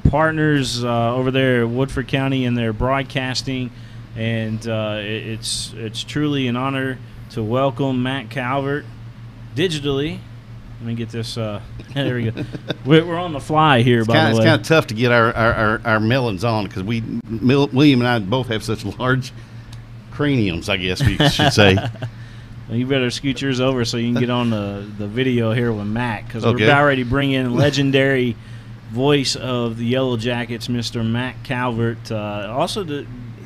partners over there at Woodford County in their broadcasting, and it's truly an honor to welcome Mack Calvert digitally. Let me get this. There we go. We're on the fly here, by the way. It's kind of tough to get our melons on because William and I both have such large craniums, I guess we should say. Well, you better scoot yours over so you can get on the video here with Mack, because we're about ready to bring in legendary voice of the Yellow Jackets, Mr. Mack Calvert. Also,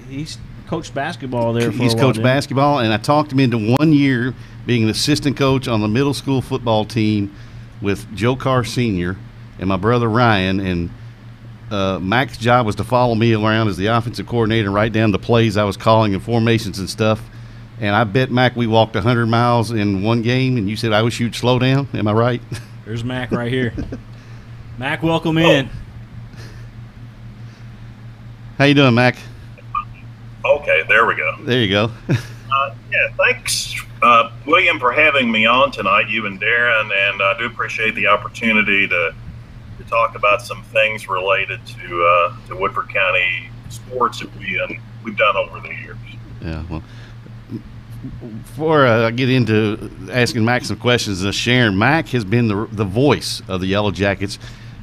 he's coached basketball there for a while. He's coached basketball, and I talked him into 1 year being an assistant coach on the middle school football team with Joe Carr Sr. and my brother Ryan. And Mack's job was to follow me around as the offensive coordinator and write down the plays I was calling and formations and stuff. And I bet, Mack, we walked 100 miles in one game, and you said, I wish you'd slow down. Am I right? There's Mack right here. Mack, welcome in. How you doing, Mack? Okay, there we go. There you go. Yeah, thanks, William, for having me on tonight, you and Darren, and I do appreciate the opportunity to talk about some things related to Woodford County sports that we've done over the years. Yeah, well, before I get into asking Mack some questions, Sharon, Mack has been the voice of the Yellow Jackets.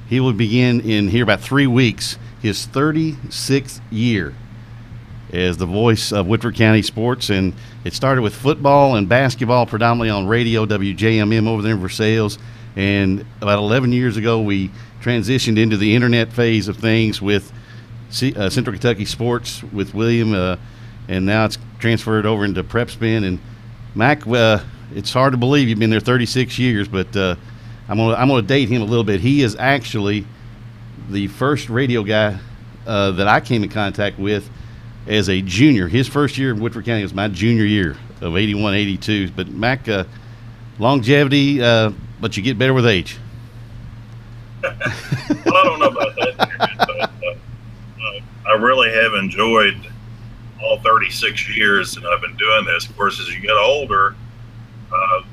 He will begin in here about 3 weeks his 36th year as the voice of Woodford County sports, and it started with football and basketball predominantly on radio, WJMM over there in Versailles, and about 11 years ago we transitioned into the internet phase of things with Central Kentucky Sports with William, and now it's transferred over into Prep Spin. And Mack, it's hard to believe you've been there 36 years, but I'm gonna date him a little bit. He is actually the first radio guy that I came in contact with as a junior. His first year in Woodford County was my junior year of 81, 82. But Mack, longevity, but you get better with age. Well, I don't know about that, but I really have enjoyed all 36 years that I've been doing this. Of course, as you get older,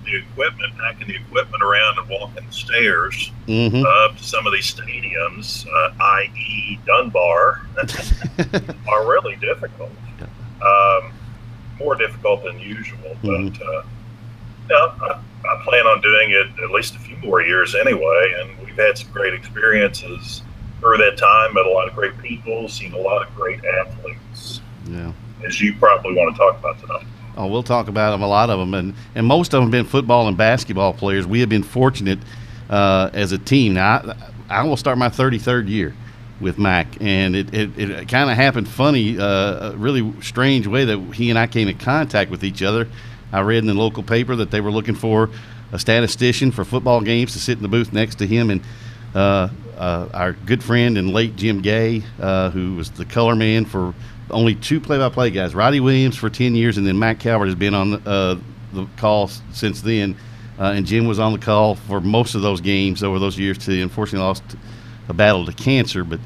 the equipment, packing the equipment around and walking the stairs to some of these stadiums, i.e. Dunbar, are really difficult. More difficult than usual. But I plan on doing it at least a few more years anyway, and we've had some great experiences through that time, met a lot of great people, seen a lot of great athletes. Yeah, as you probably want to talk about tonight. Oh, we'll talk about them, a lot of them, and most of them have been football and basketball players. We have been fortunate as a team. Now, I will start my 33rd year with Mack, and it kind of happened funny, a really strange way that he and I came in contact with each other. I read in the local paper that they were looking for a statistician for football games to sit in the booth next to him, and our good friend and late Jim Gay, who was the color man for only 2 play-by-play guys, Roddy Williams for 10 years, and then Mack Calvert has been on the call since then. And Jim was on the call for most of those games over those years too. Unfortunately, lost a battle to cancer. But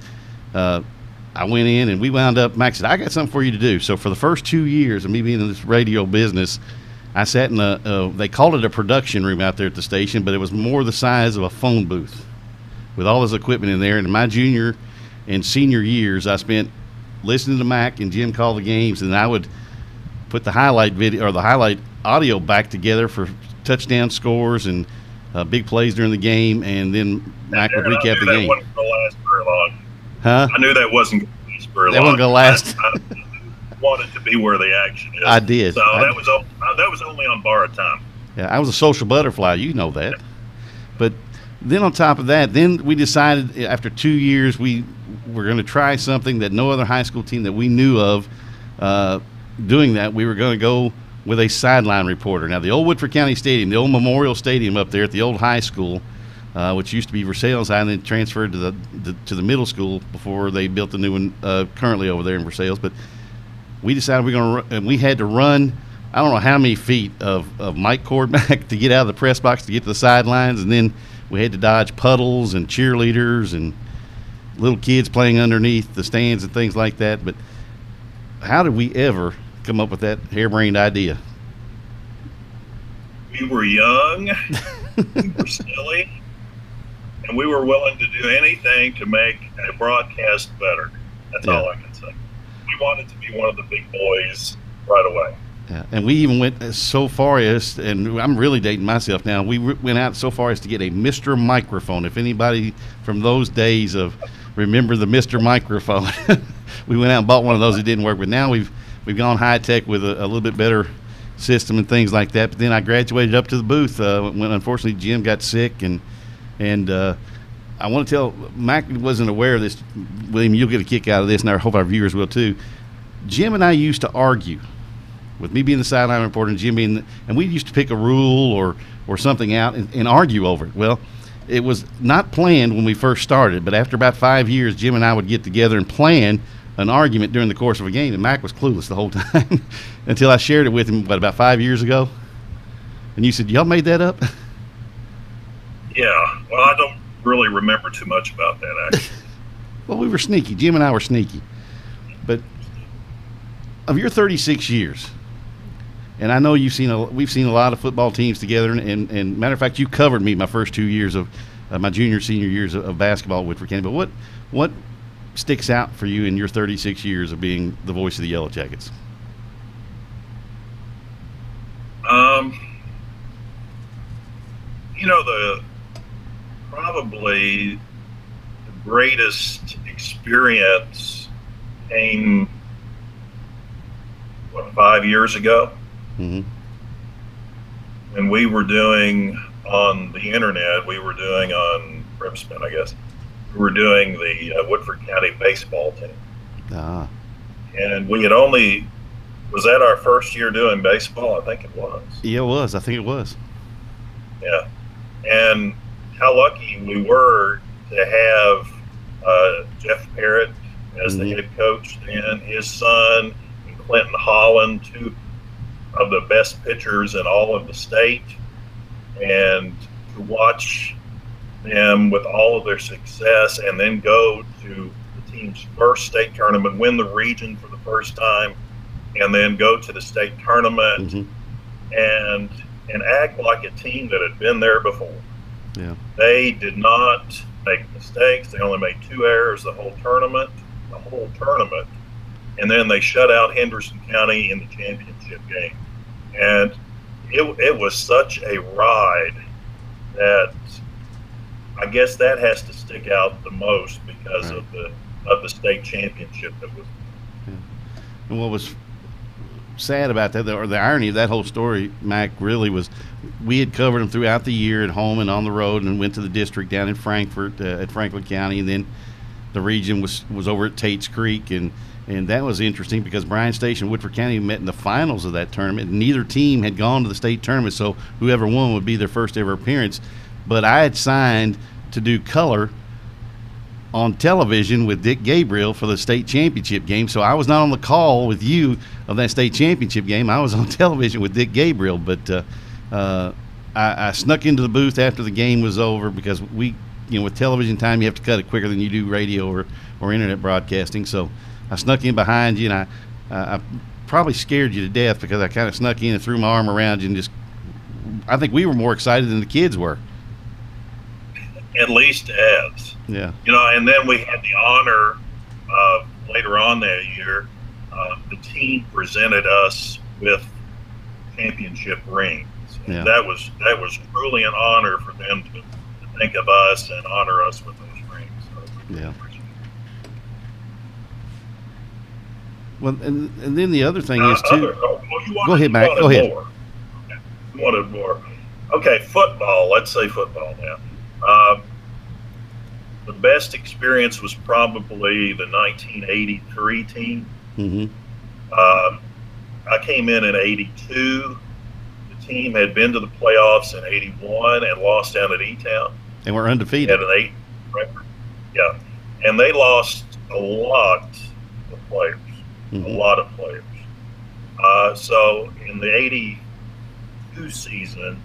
I went in, and we wound up. Mack said, I got something for you to do. So for the first 2 years of me being in this radio business, I sat in they called it a production room out there at the station, but it was more the size of a phone booth with all this equipment in there. And in my junior and senior years, I spent listening to Mack and Jim call the games, and I would put the highlight video or the highlight audio back together for touchdown scores and big plays during the game, and then Mack would recap the game. That wasn't going to last very long. Huh? I knew that wasn't going to last very long. That wasn't going to last. I wanted to be where the action is. I did. So that was only on borrowed time. Yeah, I was a social butterfly. You know that. But then on top of that, then we decided after 2 years we were going to try something that no other high school team that we knew of doing that. We were going to go with a sideline reporter. Now, the old Woodford County Stadium, the old Memorial Stadium up there at the old high school, which used to be Versailles High and then transferred to the middle school before they built the new one currently over there in Versailles. But we decided we had to run I don't know how many feet of mic cord back to get out of the press box to get to the sidelines, and then we had to dodge puddles and cheerleaders and little kids playing underneath the stands and things like that. But how did we ever come up with that harebrained idea? We were young, we were silly, and we were willing to do anything to make a broadcast better. That's all I can say. We wanted to be one of the big boys right away. Yeah, and we even went so far as, and I'm really dating myself now, we went out so far as to get a Mr. Microphone. If anybody from those days of remember the Mr. Microphone, we went out and bought one of those. It didn't work, but now we've gone high tech with a little bit better system and things like that. But then I graduated up to the booth when unfortunately Jim got sick, and I want to tell Mack wasn't aware of this. William, you'll get a kick out of this, and I hope our viewers will too. Jim and I used to argue. With me being the sideline reporter and Jim being, and we used to pick a rule or something out and argue over it. Well, it was not planned when we first started, but after about 5 years, Jim and I would get together and plan an argument during the course of a game, and Mack was clueless the whole time until I shared it with him, about 5 years ago. And you said, y'all made that up? Yeah. Well, I don't really remember too much about that, actually. Well, we were sneaky. Jim and I were sneaky. But of your 36 years, and I know we've seen a lot of football teams together, and matter of fact, you covered me my first 2 years of my junior, senior years of basketball at Woodford County. But what sticks out for you in your 36 years of being the voice of the Yellow Jackets? Probably the greatest experience came 5 years ago. Mm-hmm. When we were doing on the internet, we were doing on Ripspin, I guess. We were doing the Woodford County baseball team. Ah. And we had was that our first year doing baseball? I think it was. Yeah, it was. I think it was. Yeah. And how lucky we were to have Jeff Parrott as the head coach and his son, and Clinton Holland, two of the best pitchers in all of the state, and to watch them with all of their success and then go to the team's first state tournament, win the region for the first time, and then go to the state tournament and act like a team that had been there before. Yeah. They did not make mistakes. They only made 2 errors the whole tournament. And then they shut out Henderson County in the championship game. And it was such a ride that I guess that has to stick out the most because of the state championship that was. Yeah. And what was sad about that, or the irony of that whole story, Mack, really was we had covered them throughout the year at home and on the road, and went to the district down in Frankfort at Franklin County, and then the region was over at Tate's Creek, and that was interesting because Bryan Station and Woodford County met in the finals of that tournament. Neither team had gone to the state tournament, so whoever won would be their first ever appearance. But I had signed to do color on television with Dick Gabriel for the state championship game, so I was not on the call with you of that state championship game. I was on television with Dick Gabriel, but I snuck into the booth after the game was over because with television time, you have to cut it quicker than you do radio or internet broadcasting. So I snuck in behind you, and I probably scared you to death because I kind of snuck in and threw my arm around you, and I think we were more excited than the kids were. At least as. Yeah. And then we had the honor of later on that year, the team presented us with championship rings. Yeah. That was truly an honor for them to think of us and honor us with those rings. So yeah. Well, and then the other thing is too. Go ahead, Mack. Go ahead. More. Okay. You wanted more. Okay, football. Let's say football now. The best experience was probably the 1983 team. Mm-hmm. I came in 82. The team had been to the playoffs in 81 and lost down at E-Town. And we're undefeated. Had an 8 record. Yeah. And they lost a lot of players. Mm-hmm. A lot of players. So in the 82 season,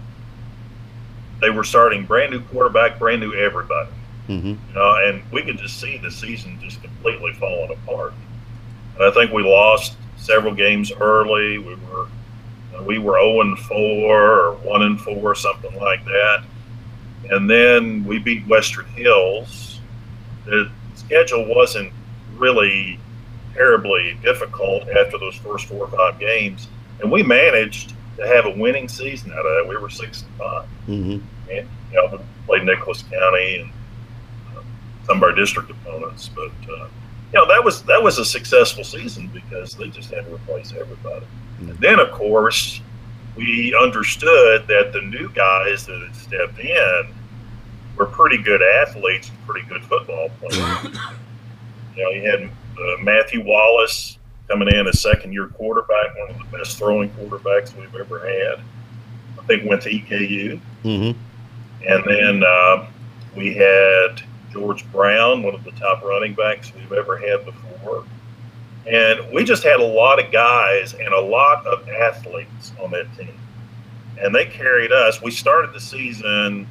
they were starting brand new quarterback, brand new everybody. Mm-hmm. And we could just see the season just completely falling apart. And I think we lost several games early. We were 0-4 or 1-4, something like that. and then we beat Western Hills. The schedule wasn't really terribly difficult after those first 4 or 5 games, and we managed to have a winning season out of that. We were 6-5, Mm-hmm. and we played Nicholas County and some of our district opponents. But that was a successful season because they just had to replace everybody. Mm-hmm. And then, of course, we understood that the new guys that had stepped in were pretty good athletes and pretty good football players. You had Matthew Wallace coming in as second-year quarterback, one of the best throwing quarterbacks we've ever had. I think went to EKU. Mm-hmm. And then we had George Brown, one of the top running backs we've ever had before. And we just had a lot of guys and a lot of athletes on that team. And they carried us. We started the season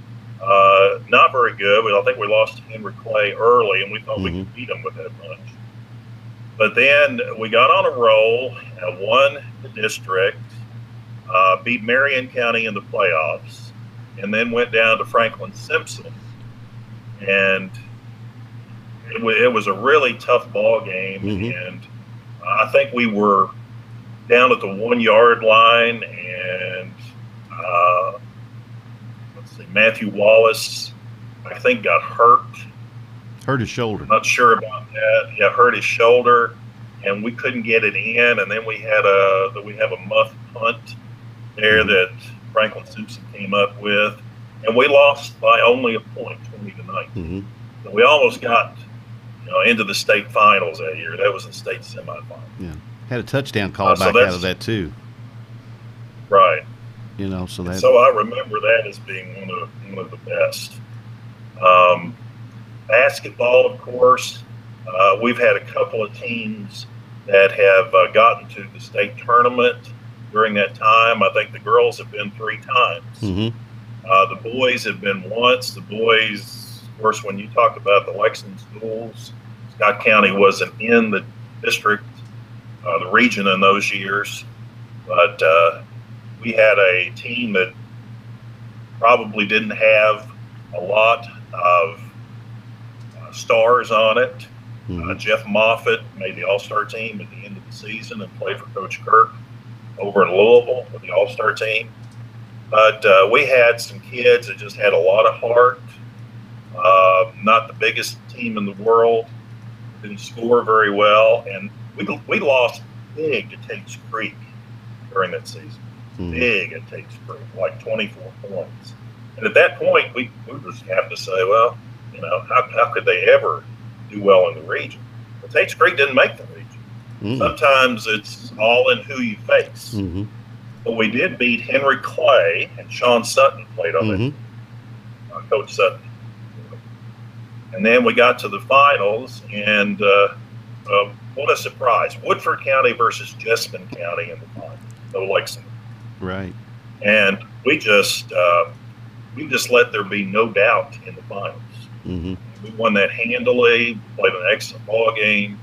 not very good. I think we lost to Henry Clay early, and we thought we could beat them with that bunch. But then we got on a roll and won the district, beat Marion County in the playoffs, and then went down to Franklin Simpson. And it was a really tough ball game, and I think we were down at the 1 yard line, and Matthew Wallace, I think, got hurt. Hurt his shoulder. Not sure about that. Yeah, hurt his shoulder, and we couldn't get it in. And then we have a muff punt there that Franklin Simpson came up with, and we lost by only a point, 20-9. So we almost got into the state finals that year. That was the state semifinal. Yeah, had a touchdown call back out of that too. Right. So I remember that as being one of the best. Basketball, of course, we've had a couple of teams that have gotten to the state tournament during that time. I think the girls have been 3 times. The boys have been once. The boys, of course, when you talk about the Lexington schools, Scott County wasn't in the district, the region in those years. But we had a team that probably didn't have a lot of stars on it. Jeff Moffitt made the All-Star team at the end of the season and played for Coach Kirk over in Louisville with the All-Star team. But we had some kids that just had a lot of heart. Not the biggest team in the world. Didn't score very well. And we lost big to Tate's Creek during that season. Big at Tate's Creek, like 24 points. And at that point, we just have to say, well, how could they ever do well in the region? But Tate's Creek didn't make the region. Sometimes it's all in who you face. But we did beat Henry Clay, and Sean Sutton played on it. Coach Sutton. And then we got to the finals, and what a surprise. Woodford County versus Jessamine County in the finals. No Lexington. Right. And we just let there be no doubt in the finals. We won that handily, played an excellent ball game,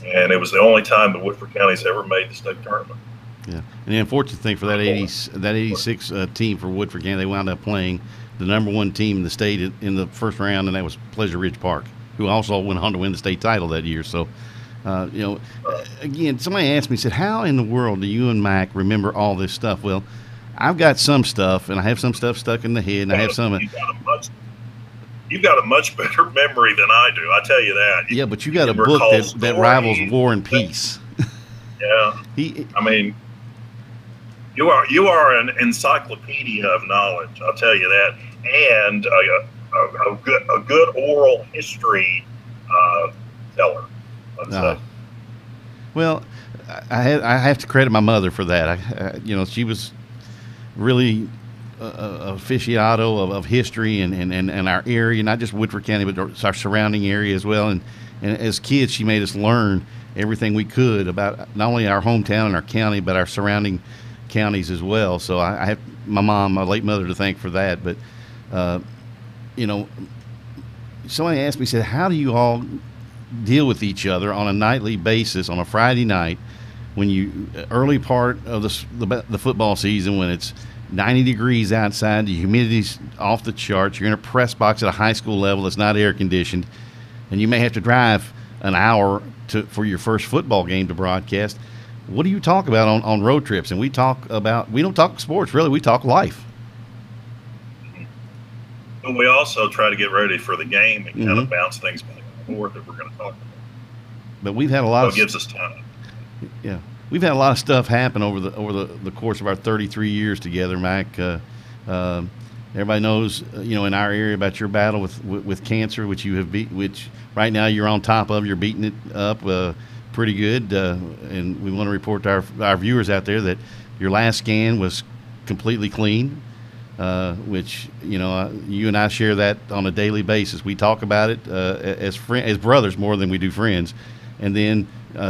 and it was the only time that Woodford County's ever made the state tournament. Yeah, and the unfortunate thing for that 86 team for Woodford County, they wound up playing the number 1 team in the state in the first round, and that was Pleasure Ridge Park, who also went on to win the state title that year. So, again, somebody asked me, said, how in the world do you and Mack remember all this stuff? Well, I've got some stuff, and I have some stuff stuck in the head, and I have some. You've got a much better memory than I do. I tell you that. Yeah, but you got a book that rivals War and Peace. Yeah. You are an encyclopedia of knowledge. I'll tell you that, and a good oral history teller. Well, I have to credit my mother for that. She was really aficionado of history and our area, not just Woodford County, but our surrounding area as well. And as kids, she made us learn everything we could about not only our hometown and our county, but our surrounding counties as well. So I have my mom, my late mother, to thank for that. But somebody asked me, said, how do you all deal with each other on a nightly basis on a Friday night when you early part of the football season, when it's 90 degrees outside, the humidity's off the charts. You're in a press box at a high school level that's not air conditioned, and you may have to drive an hour for your first football game to broadcast. What do you talk about on road trips? And we don't talk sports, really. We talk life. But we also try to get ready for the game and kind of bounce things back and forth that we're going to talk about. But we've had a lot it gives us time. Yeah, we've had a lot of stuff happen over the course of our 33 years together, Mack. Everybody knows, in our area about your battle with cancer, which you have beat, which right now you're on top of. You're beating it up pretty good, and we want to report to our viewers out there that your last scan was completely clean, which you and I share that on a daily basis. We talk about it as brothers more than we do friends. And then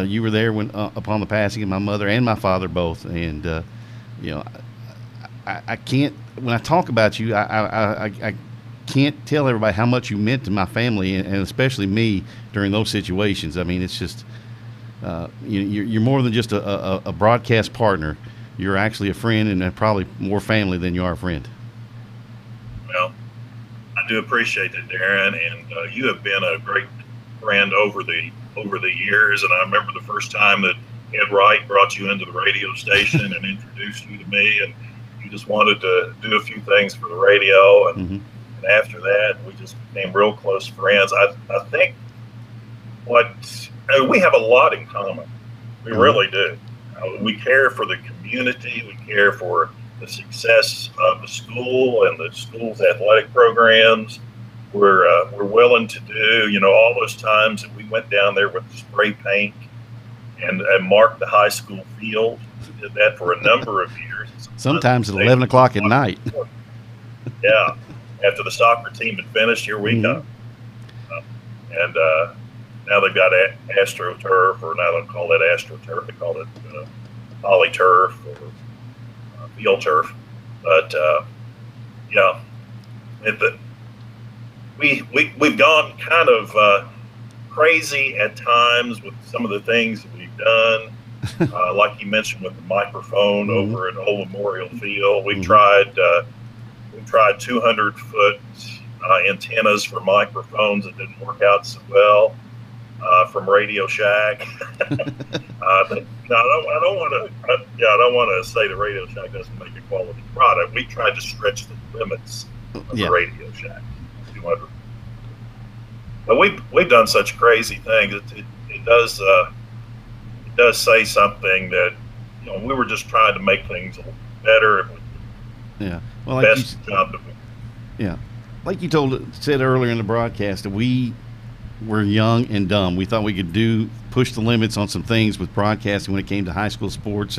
you were there upon the passing of my mother and my father both, and I can't. When I talk about you, I can't tell everybody how much you meant to my family and especially me during those situations. I mean, it's just you're more than just a broadcast partner. You're actually a friend, and probably more family than you are a friend. Well, I do appreciate it, Darren, and you have been a great friend over the years. And I remember the first time that Ed Wright brought you into the radio station and introduced you to me, and you just wanted to do a few things for the radio, and after that we just became real close friends. I think we have a lot in common. We really do. We care for the community. We care for the success of the school and the school's athletic programs. We're willing to do, all those times that we went down there with spray paint and marked the high school field. We did that for a number of years. Sometimes at 11 o'clock at night. Yeah. After the soccer team had finished, here we come. And now they've got AstroTurf, or now they don't call it AstroTurf. They call it PolyTurf or Field Turf. But, we've gone kind of crazy at times with some of the things that we've done. Like you mentioned with the microphone over at Old Memorial Field, we tried 200-foot antennas for microphones that didn't work out so well from Radio Shack. I don't want to say the Radio Shack doesn't make a quality product. We tried to stretch the limits of the Radio Shack. 200. But we've done such crazy things. It does say something that we were just trying to make things a little better. Yeah. Well, like you said earlier in the broadcast, that we were young and dumb. We thought we could push the limits on some things with broadcasting when it came to high school sports,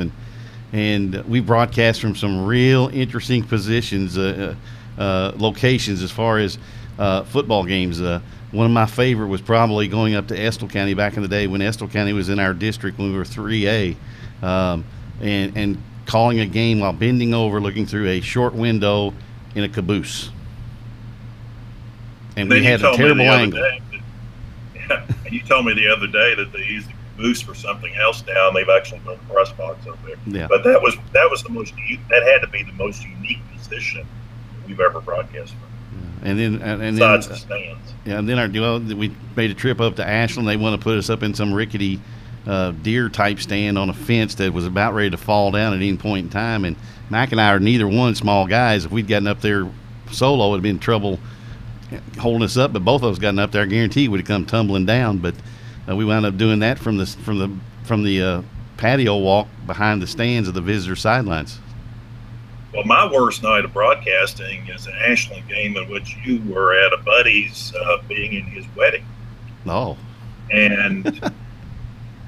and we broadcast from some real interesting positions, locations as far as football games. One of my favorite was probably going up to Estill County back in the day when Estill County was in our district when we were 3A, and calling a game while bending over looking through a short window in a caboose. And we had a terrible angle. And you told me the other day that they used the caboose for something else now, and they've actually built a press box up there. Yeah. But that had to be the most unique position we've ever broadcast from. And then besides the stands. Yeah, and then we made a trip up to Ashland. They want to put us up in some rickety deer type stand on a fence that was about ready to fall down at any point in time. And Mack and I are neither one small guys. If we'd gotten up there solo, it would have been trouble holding us up. But both of us gotten up there, I guarantee would have come tumbling down. But we wound up doing that from the patio walk behind the stands of the visitor sidelines. Well, my worst night of broadcasting is an Ashland game in which you were at a buddy's being in his wedding. Oh. And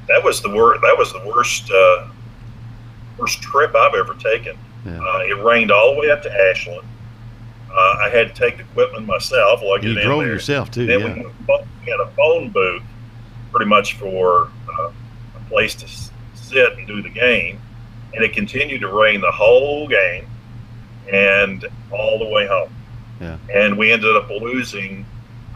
that was the worst trip I've ever taken. Yeah. It rained all the way up to Ashland. I had to take the equipment myself. You drove yourself too. Then yeah. we had a phone booth, pretty much for a place to sit and do the game, and it continued to rain the whole game and all the way home. Yeah. And we ended up losing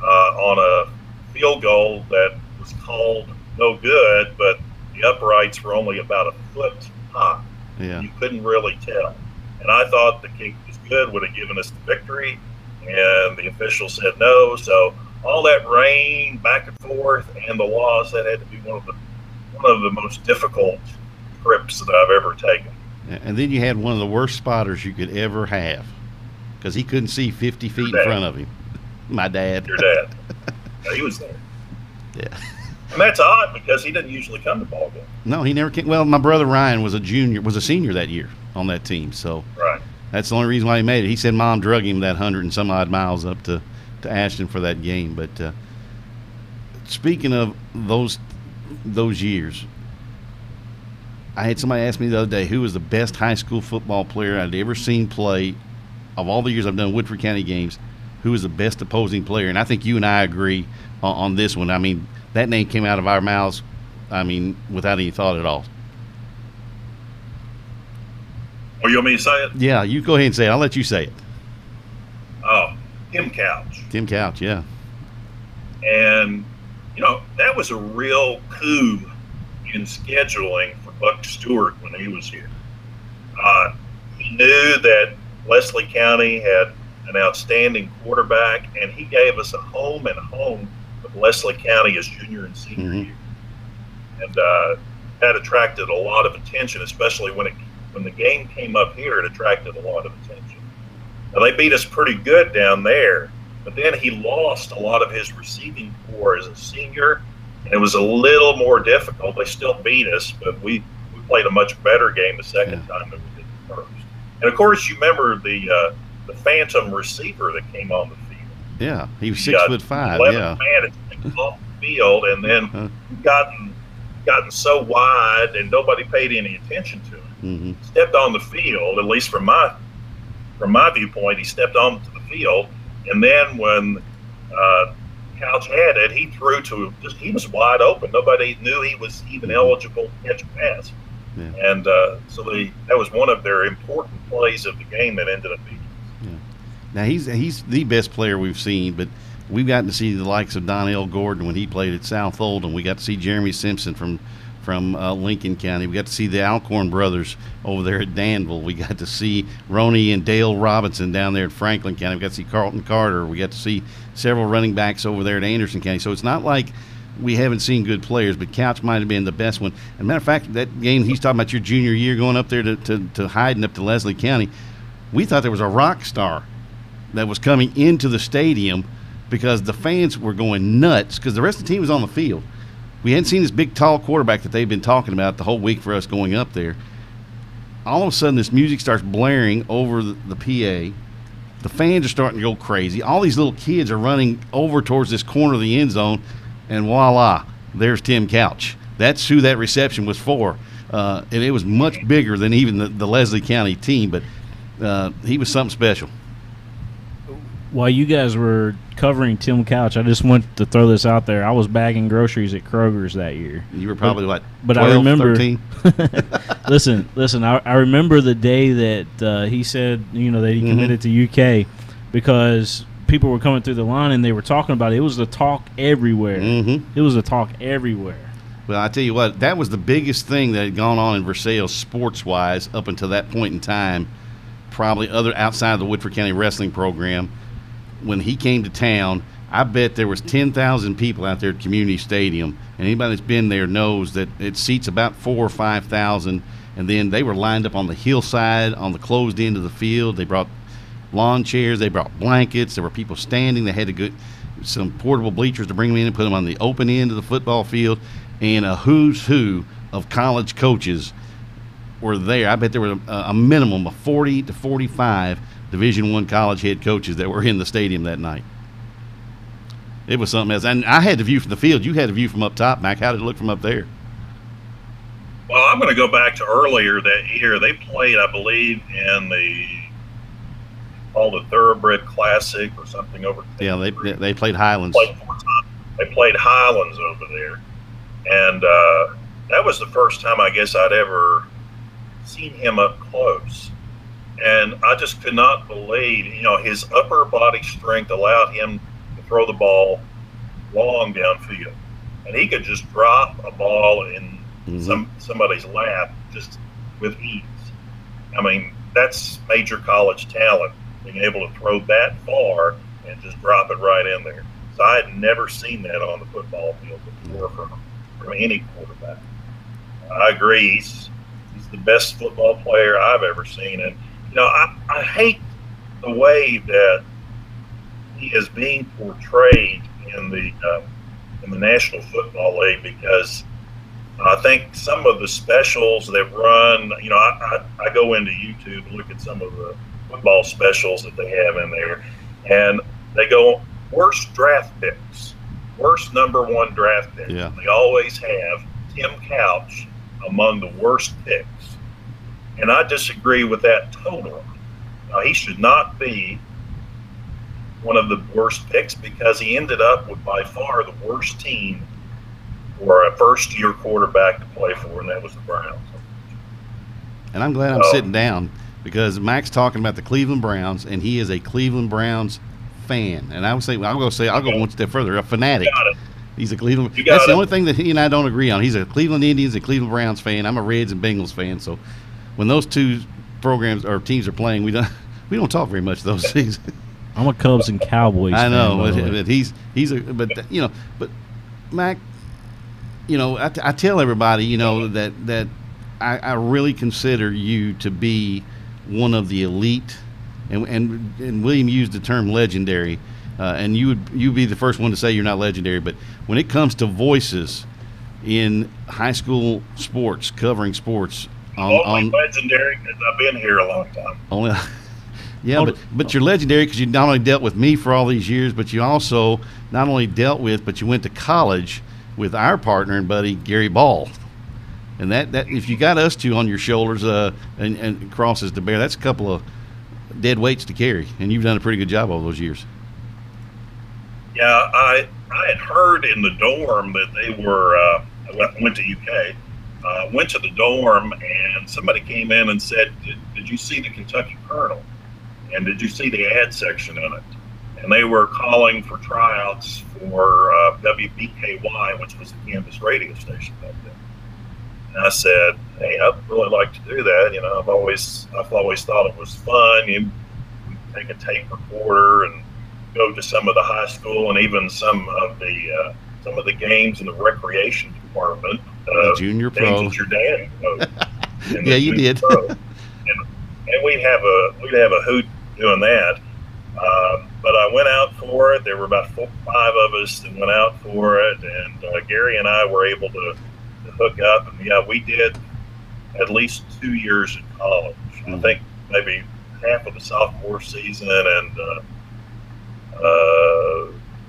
on a field goal that was called no good, but the uprights were only about a foot high. Yeah. You couldn't really tell. and I thought the kick was good, would have given us the victory, and the official said no. So all that rain back and forth and the loss, that had to be one of the most difficult trips that I've ever taken. And then you had one of the worst spotters you could ever have, because he couldn't see 50 feet in front of him. My dad. Your dad. Yeah, he was there. Yeah. And that's odd because he didn't usually come to ball games. No, he never came. Well, my brother Ryan was a senior that year on that team, so right. That's the only reason why he made it. He said Mom drug him that 100 and some odd miles up to Ashton for that game. But speaking of those years, I had somebody ask me the other day who was the best high school football player I'd ever seen play of all the years I've done Woodford County games. Who was the best opposing player? And I think you and I agree on this one. I mean, that name came out of our mouths, without any thought at all. Oh, you want me to say it? Yeah, you go ahead and say it. I'll let you say it. Oh, Tim Couch. Tim Couch, yeah. And, that was a real coup in scheduling for Buck Stewart when he was here. He knew that Leslie County had an outstanding quarterback, and he gave us a home and home with Leslie County as junior and senior year. And that attracted a lot of attention, especially when the game came up here. It attracted a lot of attention. Now, they beat us pretty good down there, but then he lost a lot of his receiving core as a senior, and it was a little more difficult. They still beat us, but we played a much better game the second time than we did the first. And, of course, you remember the phantom receiver that came on the field. Yeah, he was 6'5". 11 Yeah, man off the field, and then gotten so wide, and nobody paid any attention to him. Mm-hmm. Stepped on the field, at least from my viewpoint, he stepped onto the field, and then when Couch had it, he threw he was wide open. Nobody knew he was even eligible to catch a pass. Yeah. And so that was one of their important plays of the game that ended up being. Yeah. Now he's the best player we've seen, but we've gotten to see the likes of Donnell Gordon when he played at South Oldham. We got to see Jeremy Simpson from Lincoln County. We got to see the Alcorn brothers over there at Danville. We got to see Roney and Dale Robinson down there at Franklin County. We got to see Carlton Carter. We got to see several running backs over there at Anderson County. So it's not like we haven't seen good players, but Couch might have been the best one. As a matter of fact, that game he's talking about, your junior year going up there to Hyden up to Leslie County, we thought there was a rock star that was coming into the stadium because the fans were going nuts because the rest of the team was on the field. We hadn't seen this big, tall quarterback that they've been talking about the whole week for us going up there. All of a sudden, this music starts blaring over the PA. The fans are starting to go crazy. All these little kids are running over towards this corner of the end zone, and voila, there's Tim Couch. That's who that reception was for. And it was much bigger than even the Leslie County team, but he was something special. While you guys were covering Tim Couch, I just want to throw this out there. I was bagging groceries at Kroger's that year. You were probably, 12, I remember, 13? Listen, I remember the day that he said, that he committed to UK because people were coming through the line and they were talking about it. It was the talk everywhere. It was the talk everywhere. Well, I tell you what, that was the biggest thing that had gone on in Versailles sports-wise up until that point in time, probably outside of the Woodford County wrestling program. When he came to town, I bet there was 10,000 people out there at Community Stadium, and anybody that's been there knows that it seats about 4,000 or 5,000, and then they were lined up on the hillside on the closed end of the field. They brought lawn chairs, they brought blankets, there were people standing. They had to get some portable bleachers to bring them in and put them on the open end of the football field, and a who's who of college coaches were there. I bet there were a minimum of 40 to 45 Division I college head coaches that were in the stadium that night. It was something else. And I had the view from the field. You had the view from up top, Mac. How did it look from up there? Well, I'm going to go back to earlier that year. They played, I believe, in the Thoroughbred Classic or something over there. Yeah, they played Highlands. They played Highlands over there. And that was the first time I guess I'd ever seen him up close. And I just could not believe, his upper body strength allowed him to throw the ball long downfield. And he could just drop a ball in somebody's lap just with ease. I mean, that's major college talent, being able to throw that far and just drop it right in there. So I had never seen that on the football field before from any quarterback. I agree. He's the best football player I've ever seen. And, I hate the way that he is being portrayed in the National Football League, because I think some of the specials that run, I go into YouTube and look at some of the football specials that they have in there, and they go worst draft picks, worst number 1 draft picks. Yeah. They always have Tim Couch among the worst picks. And I disagree with that totally. He should not be one of the worst picks, because he ended up with by far the worst team for a first-year quarterback to play for, and that was the Browns. And I'm glad I'm sitting down, because Mack's talking about the Cleveland Browns, and he is a Cleveland Browns fan. And I'll go one step further, a fanatic. He's a Cleveland. That's the only thing that he and I don't agree on. He's a Cleveland Indians and Cleveland Browns fan. I'm a Reds and Bengals fan. So when those two programs or teams are playing, we don't talk very much those seasons. I'm a Cubs and Cowboys fan. I know, but Mack, I tell everybody, that I really consider you to be one of the elite, and William used the term legendary, and you'd be the first one to say you're not legendary, but when it comes to voices in high school sports, covering sports, only legendary because I've been here a long time. Yeah, but you're legendary because you not only dealt with me for all these years, but you also not only dealt with, but you went to college with our partner and buddy Gary Ball, and that if you got us two on your shoulders and crosses to bear, that's a couple of dead weights to carry, and you've done a pretty good job all those years. Yeah, I had heard in the dorm that they were. I went to UK. Went to the dorm, and somebody came in and said, "Did you see the Kentucky Colonel? And did you see the ad section in it?" And they were calling for tryouts for WBKY, which was the campus radio station back then. And I said, "Hey, I'd really like to do that. I've always thought it was fun. You take a tape recorder and go to some of the high school and even some of the games in the recreation department. Junior pro. That your dad coached." Yeah, you did. And we'd have a hoot doing that. But I went out for it. There were about 5 of us that went out for it, and Gary and I were able to hook up. And yeah, we did at least 2 years in college. I think maybe half of the sophomore season, and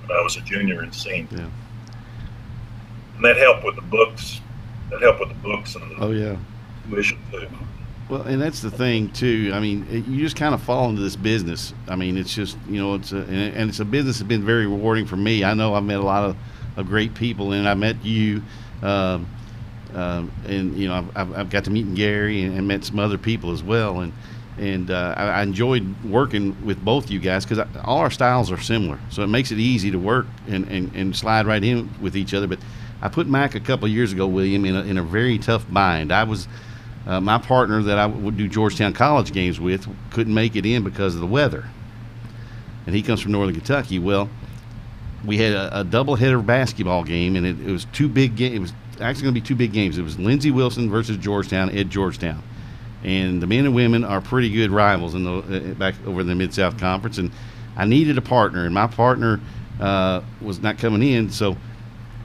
when I was a junior and senior. Yeah. And that helped with the books. And the tuition too. Well, and that's the thing too. I mean, you just kind of fall into this business. I mean, it's just it's a business that's been very rewarding for me. I know I've met a lot of great people, and I met you, and I've got to meet Gary and met some other people as well, and I enjoyed working with both you guys because all our styles are similar, so it makes it easy to work and slide right in with each other. But I put Mack a couple of years ago, William, in a very tough bind. I was my partner that I would do Georgetown College games with couldn't make it in because of the weather, and he comes from Northern Kentucky. Well, we had a doubleheader basketball game, and it was two big games. It was actually going to be two big games. It was Lindsey Wilson versus Georgetown at Georgetown, and the men and women are pretty good rivals in the back over in the Mid-South Conference. And I needed a partner, and my partner was not coming in, so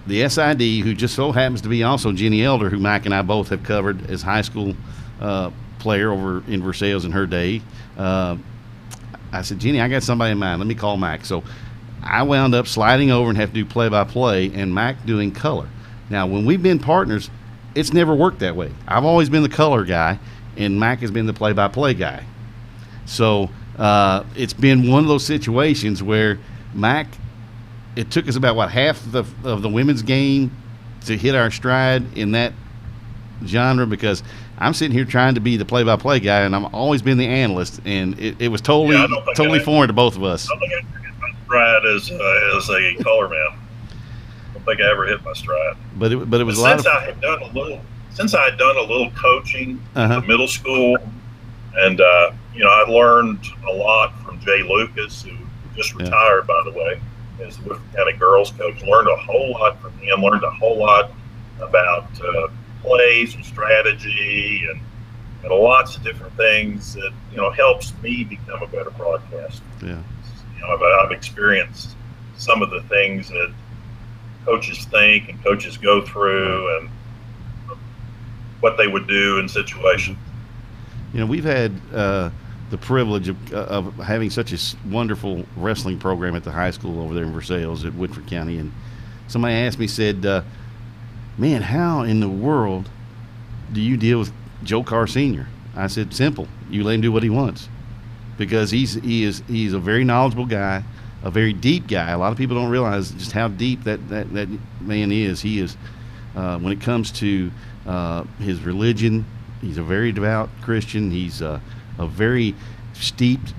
the SID, who just so happens to be also Jenny Elder, who Mack and I both have covered as high school player over in Versailles in her day. I said, Jenny, I got somebody in mind. Let me call Mack. So I wound up sliding over and have to do play-by-play, and Mack doing color. Now, when we've been partners, it's never worked that way. I've always been the color guy, and Mack has been the play-by-play guy. So it's been one of those situations where Mack, it took us about half of the women's game to hit our stride in that genre, because I'm sitting here trying to be the play-by-play guy, and I've always been the analyst, and it was totally foreign to both of us. I don't think I hit my stride as a color man. I don't think I ever hit my stride. But it was a lot of. Since I had done a little coaching in the middle school, And I learned a lot from Jay Lucas, who just retired, by the way, as the Woodford County girls coach. Learned a whole lot from him. Learned a whole lot about plays and strategy and lots of different things that helps me become a better broadcaster. Yeah. I've experienced some of the things that coaches think and coaches go through, and what they would do in situations. We've had the privilege of having such a wonderful wrestling program at the high school over there in Versailles at Woodford County, and somebody asked me, said, man, how in the world do you deal with Joe Carr Sr.? I said, simple. You let him do what he wants, because he's a very knowledgeable guy, a very deep guy. A lot of people don't realize just how deep that man is. He is, when it comes to his religion, he's a very devout Christian. He's a very steeped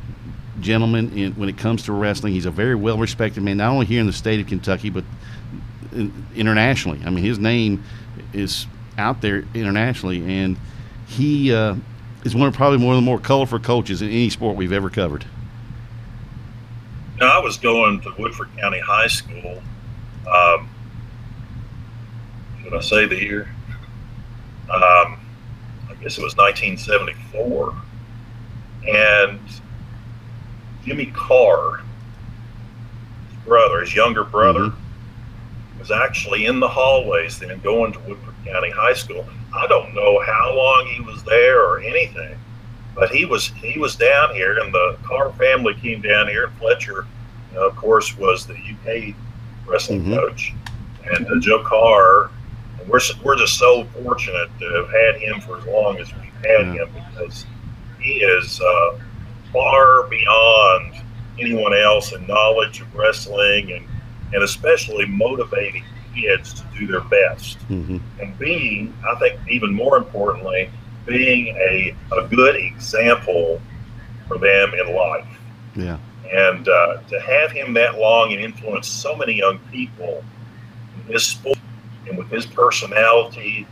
gentleman when it comes to wrestling. He's a very well-respected man, not only here in the state of Kentucky, but internationally. I mean, his name is out there internationally, and he is probably one of the more colorful coaches in any sport we've ever covered. I was going to Woodford County High School. Should I say the year? I guess it was 1974. And Jimmy Carr, his younger brother, was actually in the hallways then going to Woodford County High School. I don't know how long he was there or anything, but he was down here, and the Carr family came down here. And Fletcher, of course, was the UK wrestling coach, and Joe Carr. And we're just so fortunate to have had him for as long as we've had him, because he is far beyond anyone else in knowledge of wrestling, and especially motivating kids to do their best, and being, I think, even more importantly, being a good example for them in life. Yeah. And to have him that long and influence so many young people in his sport and with his personality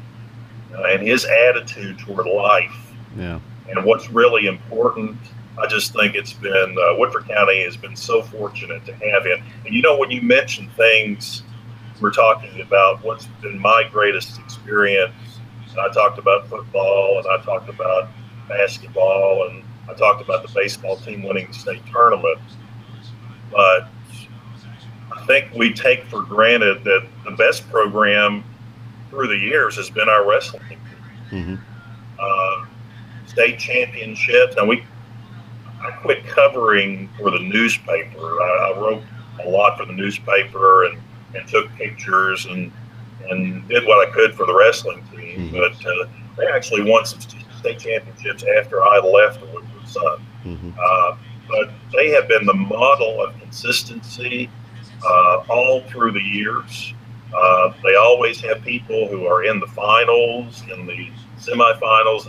and his attitude toward life, and what's really important, I just think it's been Woodford County has been so fortunate to have him. And when you mention things, we're talking about what's been my greatest experience. I talked about football, and I talked about basketball, and I talked about the baseball team winning the state tournament. But I think we take for granted that the best program through the years has been our wrestling team. State championships. Now I quit covering for the newspaper. I wrote a lot for the newspaper and took pictures and did what I could for the wrestling team. But they actually won some state championships after I left the Woodford Sun. But they have been the model of consistency all through the years. They always have people who are in the finals, in the semifinals.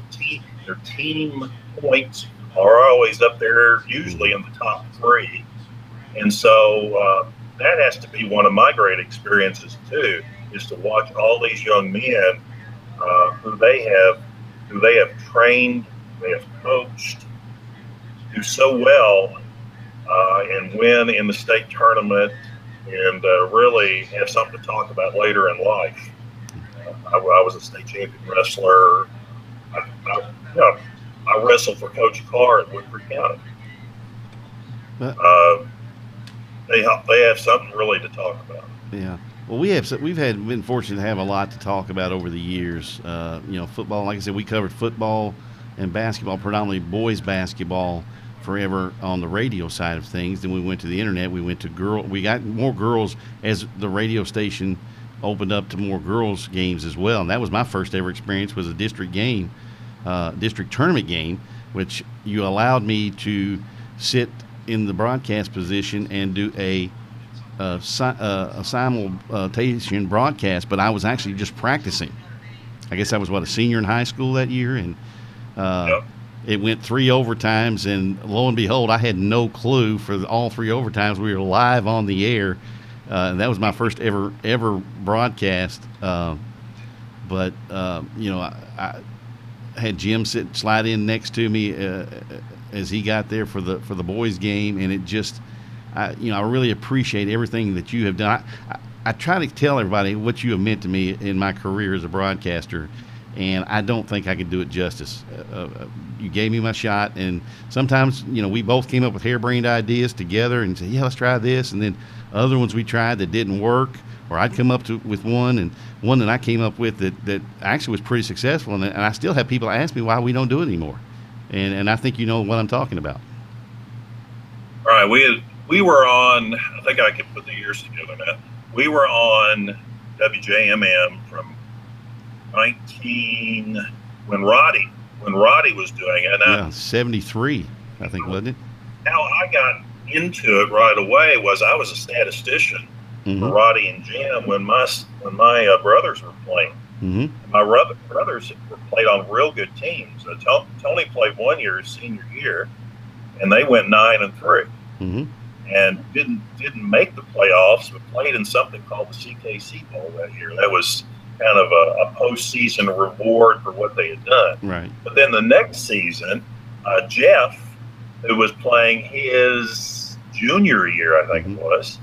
Their team points are always up there, usually in the top 3. And so that has to be one of my great experiences too, is to watch all these young men who they have trained, they have coached, do so well and win in the state tournament, and really have something to talk about later in life. I was a state champion wrestler. I wrestled for Coach Carr at Woodford County. They have something really to talk about. Yeah. Well, been fortunate to have a lot to talk about over the years. Football. Like I said, we covered football and basketball, predominantly boys basketball, forever on the radio side of things. Then we went to the internet. We got more girls as the radio station opened up to more girls games as well. And that was my first ever experience, was a district game, district tournament game, which you allowed me to sit in the broadcast position and do a simultation broadcast, but I was actually just practicing. I guess I was a senior in high school that year, and it went 3 overtimes, and lo and behold, I had no clue for all 3 overtimes. We were live on the air. That was my first ever broadcast. had Jim slide in next to me as he got there for the boys' game, and it just, I really appreciate everything that you have done. I try to tell everybody what you have meant to me in my career as a broadcaster, and I don't think I could do it justice. You gave me my shot, and sometimes, we both came up with harebrained ideas together and said, yeah, let's try this, and then other ones we tried that didn't work, or I'd come up with one, and one that I came up with that actually was pretty successful, and I still have people ask me why we don't do it anymore, and I think you know what I'm talking about. All right, we were on, I think I could put the years together now. We were on WJMM from 19 when Roddy was doing it. Yeah, 73, I think, wasn't it? How I got into it right away was I was a statistician for Roddy and Jim when my brothers were playing. My brothers played on real good teams. Tony played 1 year, his senior year, and they went 9-3. And didn't make the playoffs, but played in something called the CKC Bowl that year. That was kind of a postseason reward for what they had done. Right. But then the next season, Jeff, who was playing his junior year, I think it was,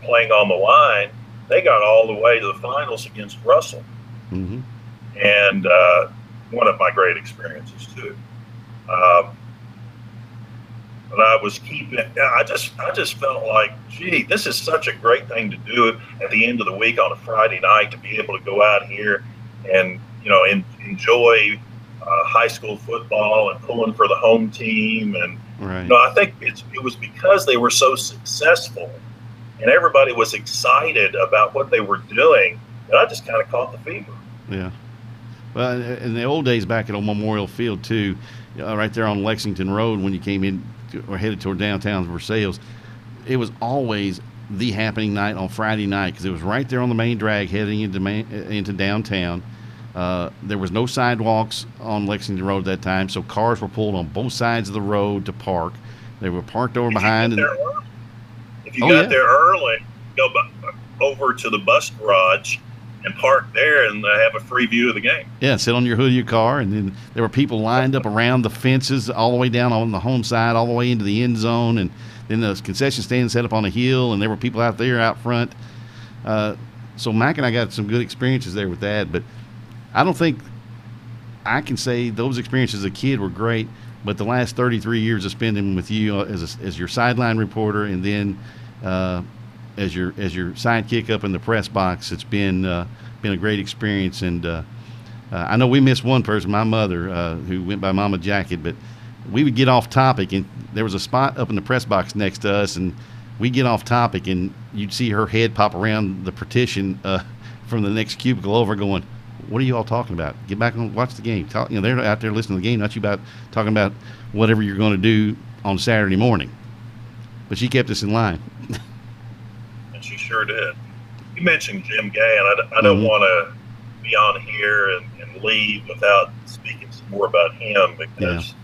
playing on the line, they got all the way to the finals against Russell. And one of my great experiences too. But I was I just felt like, gee, this is such a great thing to do at the end of the week on a Friday night, to be able to go out here and, enjoy high school football and pulling for the home team. And, I think it was because they were so successful and everybody was excited about what they were doing that I just kind of caught the fever. Yeah. Well, in the old days back at Old Memorial Field, too, right there on Lexington Road when you came in, or headed toward downtown Versailles, it was always the happening night on Friday night because it was right there on the main drag heading into downtown. There was no sidewalks on Lexington Road at that time, so cars were pulled on both sides of the road to park. They were parked over behind. If you got there early, go over to the bus garage and park there and have a free view of the game. Yeah, sit on your hood of your car, and then there were people lined up around the fences all the way down on the home side, all the way into the end zone, and then the concession stand set up on a hill, and there were people out there out front. So Mack and I got some good experiences there with that, but I don't think I can say those experiences as a kid were great, but the last 33 years of spending with you as your sideline reporter and then as your sidekick up in the press box, it's been a great experience. And I know we missed one person, my mother, who went by Mama Jacket, but we would get off topic, and there was a spot up in the press box next to us, and we'd get off topic, and you'd see her head pop around the partition from the next cubicle over going, what are you all talking about? Get back and watch the game. They're out there listening to the game, not you about talking about whatever you're going to do on Saturday morning. But she kept us in line. She sure did. You mentioned Jim Gay, and I don't want to be on here and leave without speaking some more about him because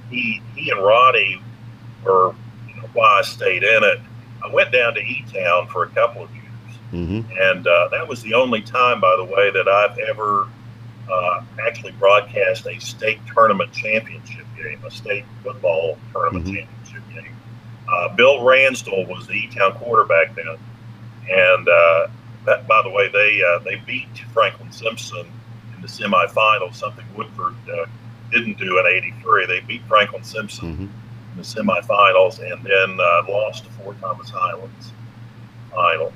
he and Roddy were why I stayed in it. I went down to E-Town for a couple of years, and that was the only time, by the way, that I've ever actually broadcast a state tournament championship game, a state football tournament championship game. Bill Ransdell was the E-Town quarterback then, and by the way, they beat Franklin Simpson in the semifinals, something Woodford didn't do in '83. They beat Franklin Simpson in the semifinals, and then lost to Fort Thomas Highlands final.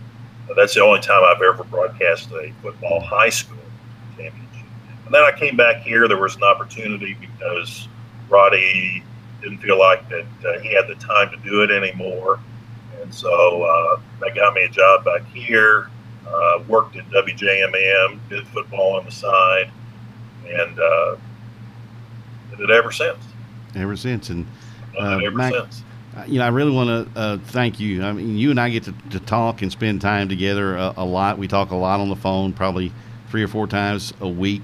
That's the only time I've ever broadcast a football high school championship. And then I came back here. There was an opportunity because Roddy didn't feel like that he had the time to do it anymore. And so they got me a job back here, worked at WJMM, did football on the side, and did it ever since. Ever since. And Mack, I really want to thank you. I mean, you and I get to talk and spend time together a lot. We talk a lot on the phone, probably 3 or 4 times a week.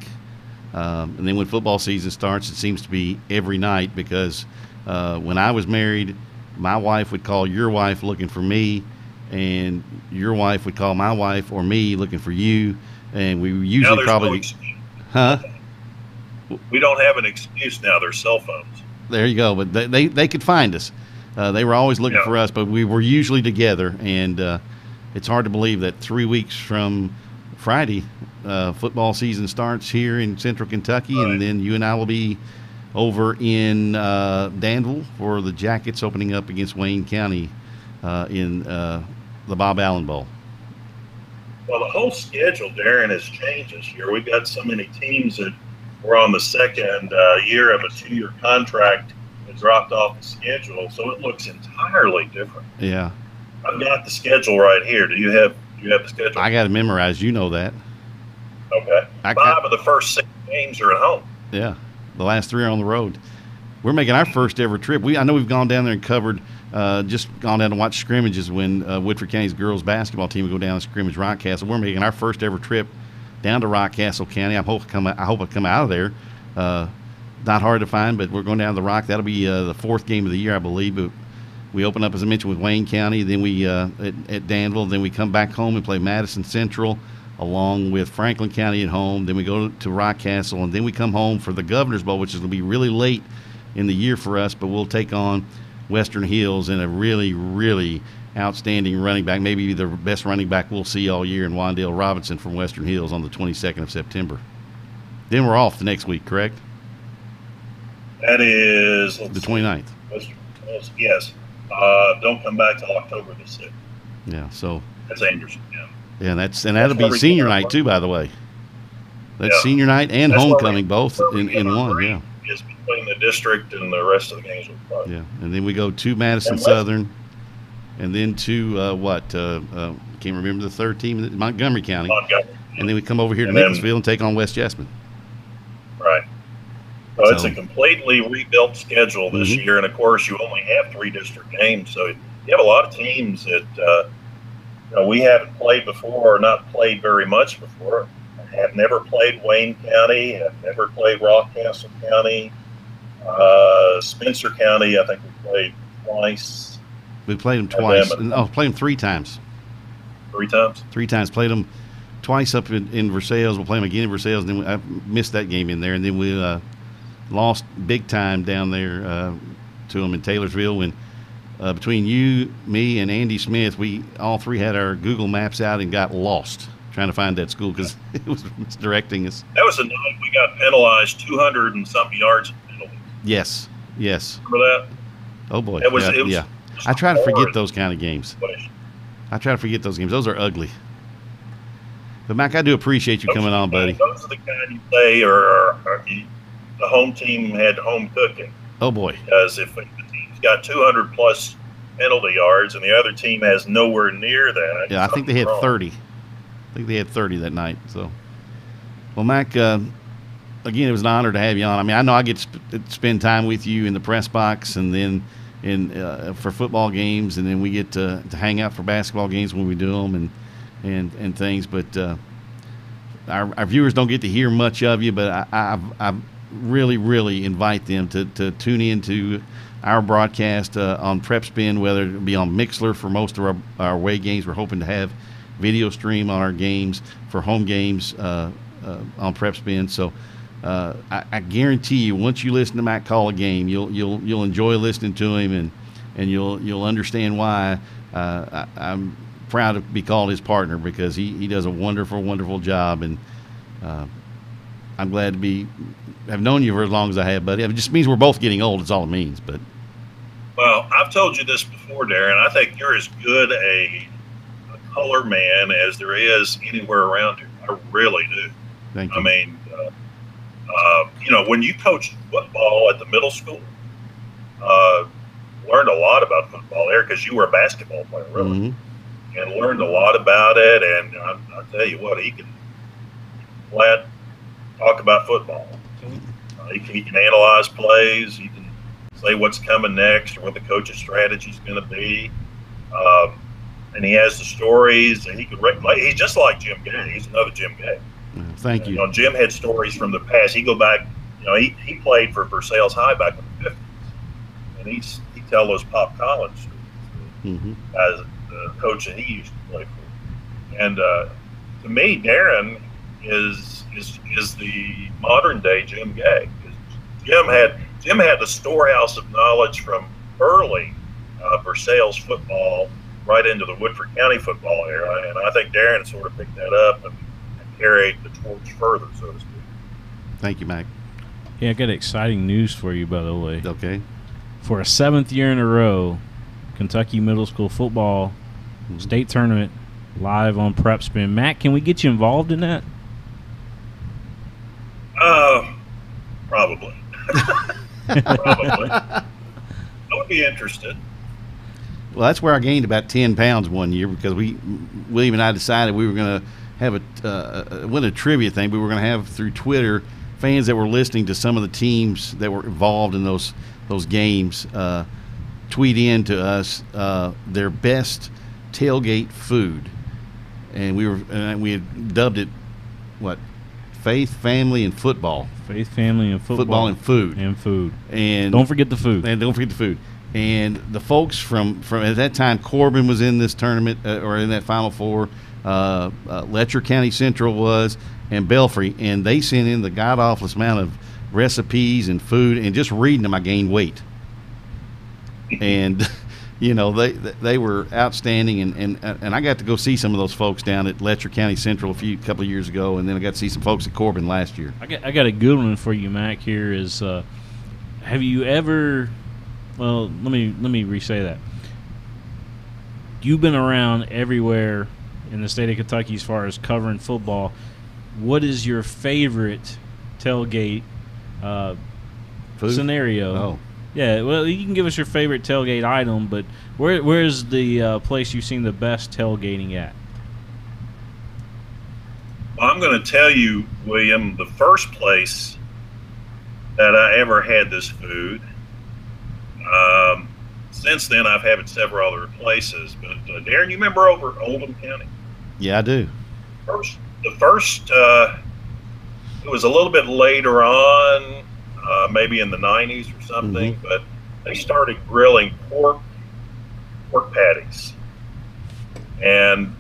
And then when football season starts, it seems to be every night because when I was married, my wife would call your wife looking for me, and your wife would call my wife or me looking for you, and we usually probably we don't have an excuse now. There's cell phones. There you go. But they could find us. They were always looking for us, but we were usually together. And it's hard to believe that 3 weeks from Friday, football season starts here in Central Kentucky, Right. and then you and I will be over in Danville for the Jackets opening up against Wayne County in the Bob Allen Bowl. Well, the whole schedule, Darren, has changed this year. We've got so many teams that were on the second year of a 2-year contract that dropped off the schedule, so it looks entirely different. Yeah. I've got the schedule right here. Do you have the schedule? I got it memorized. You know that. Okay. 5 of the first 6 games are at home. Yeah. The last 3 are on the road. We're making our first ever trip. I know we've gone down there and covered, just gone down to watch scrimmages when Woodford County's girls basketball team would go down and scrimmage Rockcastle. We're making our first ever trip down to Rockcastle County. I hope I come out of there. Not hard to find, but we're going down to the Rock. That'll be the 4th game of the year, I believe. But we open up, as I mentioned, with Wayne County. Then we at Danville. Then we come back home and play Madison Central, along with Franklin County at home. Then we go to Rockcastle, and then we come home for the Governor's Bowl, which is going to be really late in the year for us. But we'll take on Western Hills and a really, really outstanding running back, maybe the best running back we'll see all year, in Wandale Robinson from Western Hills on the 22nd of September. Then we're off the next week, correct? That is The 29th. Yes. Don't come back till October the 6th. Yeah, so. That's Anderson. Yeah. Yeah, that'll be senior night too, by the way. That's senior night and homecoming both in one. Yeah. Is between the district and the rest of the games we play. Yeah, and then we go to Madison Southern, and then to can't remember the third team, Montgomery County, and then we come over here to Nicholasville and take on West Jessamine. Right. So it's a completely rebuilt schedule this year, and of course you only have 3 district games, so you have a lot of teams that we haven't played before or not played very much before. Have never played Wayne County, have never played Rockcastle County, Spencer County. I think we played twice. We played them twice. Played them 3 times. 3 times? 3 times. Played them twice up in Versailles. We'll play them again in Versailles. And then I missed that game in there. And then we lost big time down there to them in Taylorsville. When between you, me, and Andy Smith, we all 3 had our Google Maps out and got lost trying to find that school because it was misdirecting us. That was the night we got penalized 200 and something yards in penalties. Yes. Remember that? Oh boy. It was I try to forget those kind of games. Those are ugly. But Mac, I do appreciate you coming on, buddy. Those are the kind you say are the home team had home cooking. Oh boy. Because if the team's got 200 plus penalty yards and the other team has nowhere near that. Yeah, I think they had 30. I think they had 30 that night. So, well, Mac, again, it was an honor to have you on. I mean, I know I get to spend time with you in the press box, and then for football games, and then we get to hang out for basketball games when we do them and things. But our viewers don't get to hear much of you. But I really, really invite them to tune into our broadcast on Prep Spin, whether it be on Mixler for most of our away games. We're hoping to have video stream on our games for home games on Prep Spin. So I guarantee you, once you listen to Matt call a game, you'll enjoy listening to him, and you'll understand why I'm proud to be called his partner, because he does a wonderful, wonderful job, and I'm glad to have known you for as long as I have, buddy. It just means we're both getting old. It's all it means. But well, I've told you this before, Darren. I think you're as good a color man as there is anywhere around here. I really do. Thank you. I mean, when you coached football at the middle school, learned a lot about football there because you were a basketball player, really, and learned a lot about it. And I'll tell you what, he can flat talk about football. He can analyze plays. He can say what's coming next or what the coach's strategy is going to be. And he has the stories, and he could he's just like Jim Gay. He's another Jim Gay. Thank you. Jim had stories from the past. He go back, he played for Versailles High back in the 50s, and he tell those Pop Collins stories as the coach that he used to play for. And to me, Darren is is the modern day Jim Gay. Jim had the storehouse of knowledge from early Versailles football right into the Woodford County football era, and I think Darren sort of picked that up and carried the torch further, so to speak. Thank you, Mac. Yeah, I got exciting news for you, by the way. Okay. For a 7th year in a row, Kentucky middle school football state tournament live on Prep Spin. Matt, can we get you involved in that? Probably. Probably. I would be interested. Well, that's where I gained about 10 pounds one year because William and I decided we were going to have a trivia thing. We were going to have through Twitter fans that were listening to some of the teams that were involved in those games tweet in to us their best tailgate food, and we had dubbed it what? Faith, family, and football. Faith, family, and football. Football and food. And don't forget the food. And the folks from at that time, Corbin was in this tournament or in that Final Four. Letcher County Central was, and Belfry, and they sent in the god-awfulest amount of recipes and food, and just reading them, I gained weight. And you know, they were outstanding, and I got to go see some of those folks down at Letcher County Central a couple of years ago, and then I got to see some folks at Corbin last year. I got a good one for you, Mac. Here is, have you ever? Well, let me re-say that. You've been around everywhere in the state of Kentucky as far as covering football. What is your favorite tailgate scenario? Oh. Yeah, well, you can give us your favorite tailgate item, but where's the place you've seen the best tailgating at? Well, I'm going to tell you, William, the first place that I ever had this food. Since then, I've had it several other places. But Darren, you remember over Oldham County? Yeah, I do. The first, it was a little bit later on. Maybe in the 90s or something, but they started grilling pork patties, and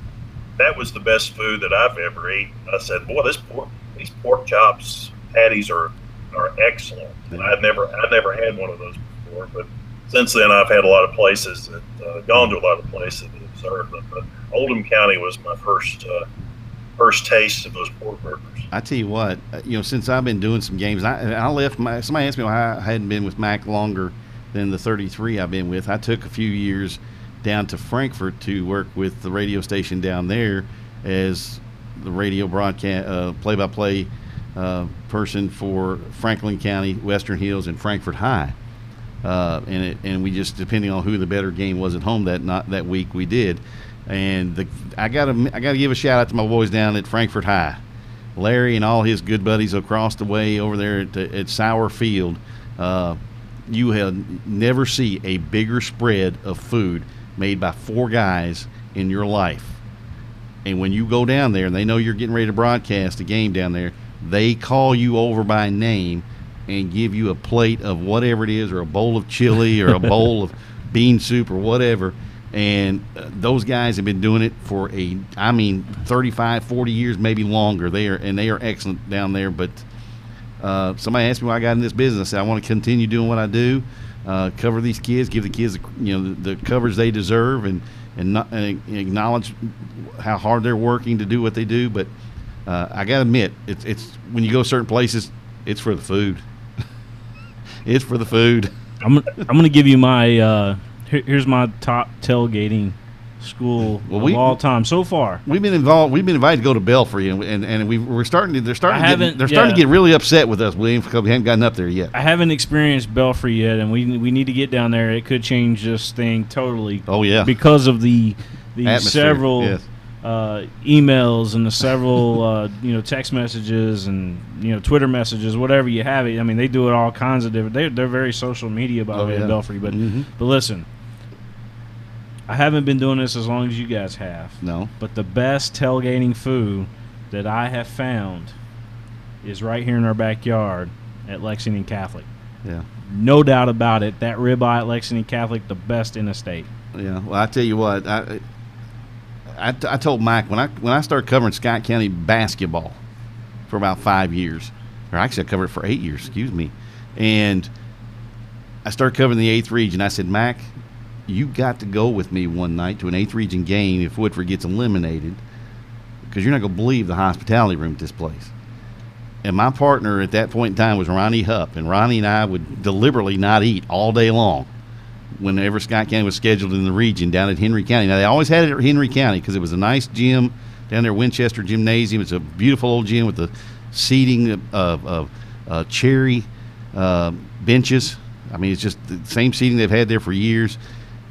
that was the best food that I've ever eaten. I said, "Boy, these pork chops patties are excellent." And I'd never had one of those before, but since then I've had a lot of places that gone to a lot of places that have served them. But Oldham County was my first taste of those pork burgers. I tell you what, since I've been doing some games, I left. Somebody asked me why I hadn't been with Mac longer than the 33 I've been with. I took a few years down to Frankfort to work with the radio station down there as the radio broadcast play-by-play person for Franklin County, Western Hills, and Frankfort High. And we just, depending on who the better game was at home that week, we did. And I gotta give a shout out to my boys down at Frankfort High, Larry and all his good buddies across the way over there at Sauer Field. You have never see a bigger spread of food made by 4 guys in your life. And when you go down there and they know you're getting ready to broadcast a game down there, they call you over by name and give you a plate of whatever it is, or a bowl of chili, or a bowl of bean soup, or whatever. And those guys have been doing it for 35, 40 years, maybe longer. They are excellent down there. But somebody asked me why I got in this business. I said, I want to continue doing what I do, cover these kids, give the kids the coverage they deserve, and acknowledge how hard they're working to do what they do. But I got to admit, it's when you go certain places, it's for the food. It's for the food. I'm going to give you my. Here's my top tailgating school of all time so far. We've been involved. We've been invited to go to Belfry, and we're starting to. They're starting to get really upset with us, William, because we haven't gotten up there yet. I haven't experienced Belfry yet, and we need to get down there. It could change this thing totally. Oh yeah, because of the several yes. emails and the several text messages and Twitter messages, whatever you have it. I mean, they do it all kinds of different. They're very social media about it in Belfry, but listen. I haven't been doing this as long as you guys have. No. But the best tailgating food that I have found is right here in our backyard at Lexington Catholic. Yeah. No doubt about it. That ribeye at Lexington Catholic, the best in the state. Yeah. Well, I tell you what, I told Mike when I started covering Scott County basketball for about 5 years. Or actually, I covered it for 8 years, excuse me. And I started covering the 8th region. I said, Mack, you got to go with me one night to an 8th region game if Woodford gets eliminated, because you're not going to believe the hospitality room at this place. And my partner at that point in time was Ronnie Hupp, and Ronnie and I would deliberately not eat all day long whenever Scott County was scheduled in the region down at Henry County. Now, they always had it at Henry County because it was a nice gym down there, Winchester Gymnasium. It's a beautiful old gym with the seating of cherry benches. I mean, it's just the same seating they've had there for years.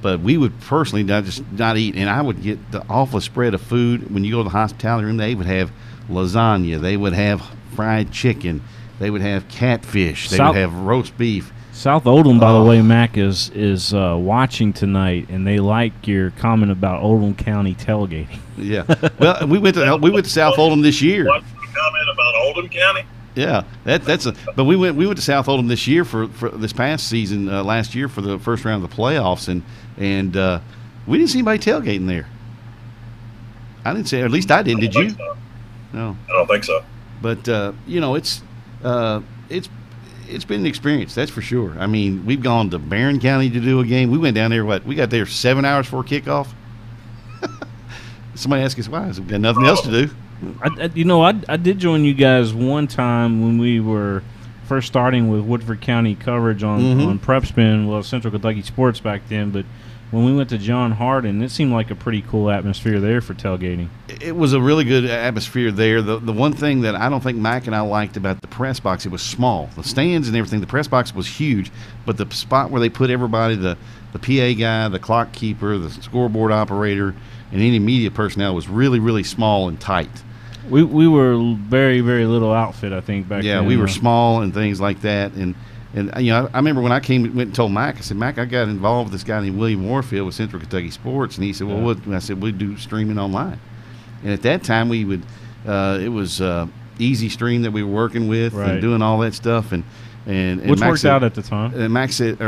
But we would personally not eat, and I would get the awful spread of food. When you go to the hospitality room, they would have lasagna, they would have fried chicken, they would have catfish, they would have roast beef. South Oldham, by the way, Mack, is watching tonight, and they like your comment about Oldham County tailgating. Yeah, well, we went to South Oldham this year. What's the comment about Oldham County? Yeah, but we went to South Oldham this year for this past season, last year for the first round of the playoffs, and we didn't see anybody tailgating there. I didn't say, or at least I didn't. Did you? So. No, I don't think so. But it's been an experience, that's for sure. I mean, we've gone to Barron County to do a game. We went down there. We got there 7 hours before kickoff. Somebody asked us why. We got nothing else to do. I did join you guys one time when we were first starting with Woodford County coverage on Prep Spin, well, Central Kentucky Sports back then. But when we went to John Hardin, it seemed like a pretty cool atmosphere there for tailgating. It was a really good atmosphere there. The one thing that I don't think Mack and I liked about the press box, it was small. The stands and everything, the press box was huge, but the spot where they put everybody, the PA guy, the clock keeper, the scoreboard operator, and any media personnel was really, really small and tight. We were very, very little outfit, I think, back then. Yeah, we were small and things like that. And I remember when I went and told Mack, I said, Mack, I got involved with this guy named William Warfield with Central Kentucky Sports. And he said, well, what? And I said, we do streaming online. And at that time, we would it was Easy Stream that we were working with and doing all that stuff. And which Mack worked out at the time. And Mack said,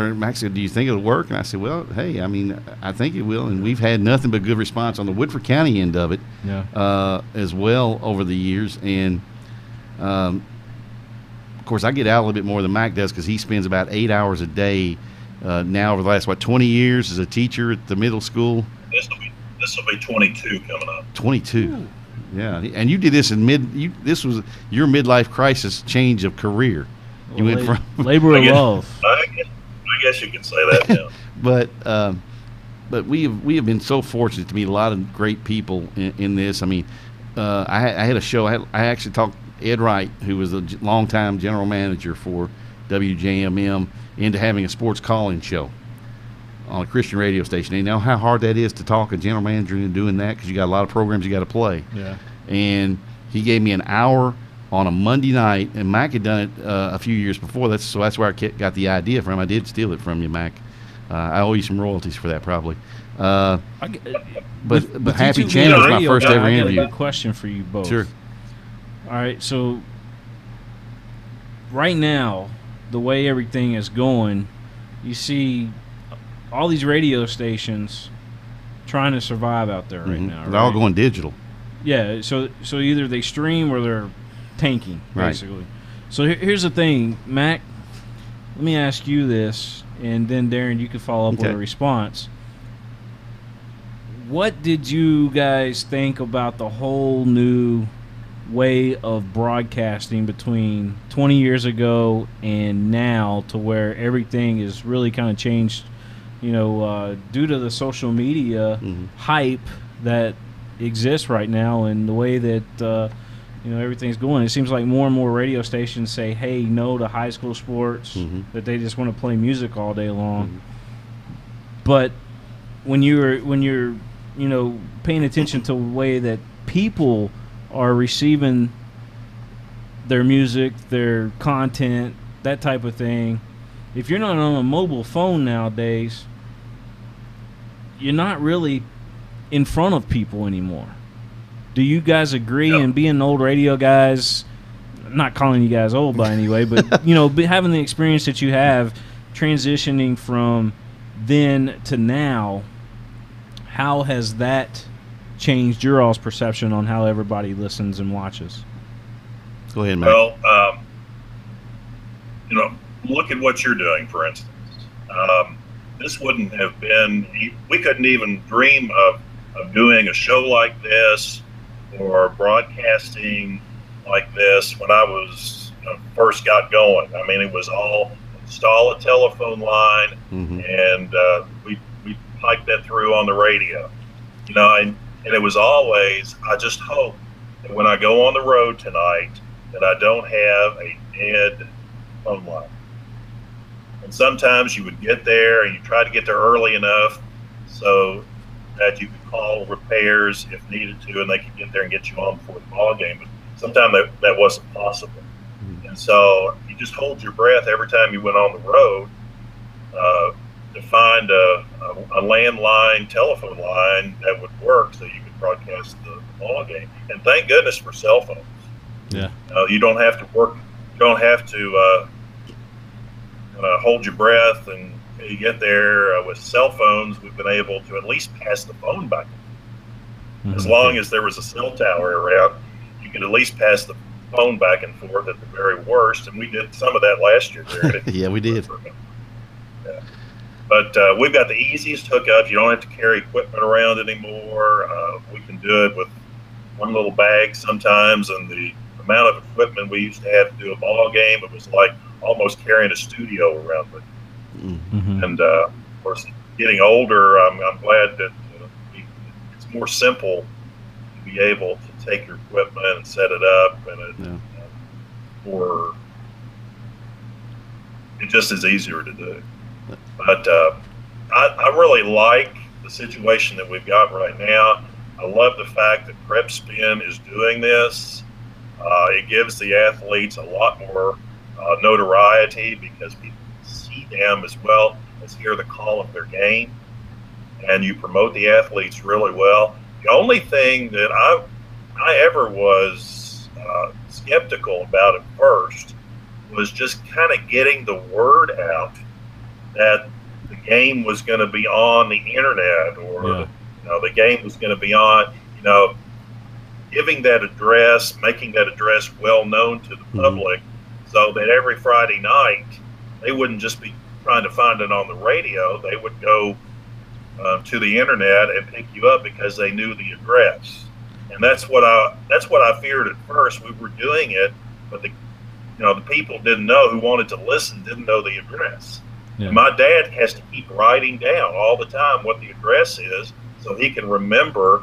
do you think it'll work? And I said, well, hey, I mean, I think it will. And we've had nothing but good response on the Woodford County end of it as well over the years. And, of course, I get out a little bit more than Mack does because he spends about 8 hours a day now over the last, 20 years as a teacher at the middle school. This will be 22 coming up. 22. Ooh. Yeah. And you did this this was your midlife crisis change of career. You went from labor of love. I guess you could say that. Yeah. But we have been so fortunate to meet a lot of great people in this. I mean, I had a show. I actually talked Ed Wright, who was a longtime general manager for WJMM, into having a sports call-in show on a Christian radio station. And you know how hard that is to talk a general manager into doing that because you got a lot of programs you got to play. Yeah. And he gave me an hour on a Monday night, and Mack had done it a few years before. So that's where I got the idea from. I did steal it from you, Mack. I owe you some royalties for that, probably. But Happy Chandler was my first ever interview. I got a good question for you both. Sure. All right, so right now, the way everything is going, you see all these radio stations trying to survive out there right now. They're all going digital. Yeah, so either they stream or they're tanking, basically. Right. So here's the thing, Mack, let me ask you this, and then Darren, you can follow up with a response. What did you guys think about the whole new way of broadcasting between 20 years ago and now, to where everything is really kind of changed, due to the social media hype that exists right now and the way that everything's going? It seems like more and more radio stations say, hey, no to high school sports, that they just want to play music all day long. But when you're paying attention to the way that people are receiving their music, their content, that type of thing, if you're not on a mobile phone nowadays, you're not really in front of people anymore. Do you guys agree? Yep. And being old radio guys, I'm not calling you guys old by any way, but having the experience that you have, transitioning from then to now, how has that changed your all's perception on how everybody listens and watches? Go ahead, Matt. Well, look at what you're doing, for instance. This wouldn't have been, we couldn't even dream of doing a show like this or broadcasting like this when I was first got going. I mean, it was all install a telephone line, and we piped that through on the radio. And it was always, I just hope that when I go on the road tonight that I don't have a dead phone line. And sometimes you would get there and you try to get there early enough so that you could call repairs if needed to, and they could get there and get you on before the ball game. But sometimes that wasn't possible. And so you just hold your breath every time you went on the road to find a landline telephone line that would work so you could broadcast the ball game. And thank goodness for cell phones. Yeah. You don't have to work. You don't have to hold your breath and you get there. With cell phones, we've been able to at least pass the phone back. As long as there was a cell tower around, you could at least pass the phone back and forth at the very worst. And we did some of that last year. Yeah, we did. Yeah. But we've got the easiest hookup. You don't have to carry equipment around anymore. We can do it with one little bag sometimes, and the amount of equipment we used to have to do a ball game, it was like almost carrying a studio around with. And of course, getting older, I'm glad that it's more simple to be able to take your equipment and set it up, and it just is easier to do. But I really like the situation that we've got right now. I love the fact that Prep Spin is doing this. It gives the athletes a lot more notoriety because people see them as well as hear the call of their game, and you promote the athletes really well. The only thing that I ever was skeptical about at first was just kind of getting the word out that the game was going to be on the internet, or the game was going to be on, giving that address, making that address well known to the public, so that every Friday night they wouldn't just be trying to find it on the radio. They would go to the internet and pick you up because they knew the address. And that's what I feared at first. We were doing it, but the people didn't know, who wanted to listen didn't know the address. Yeah. And my dad has to keep writing down all the time what the address is so he can remember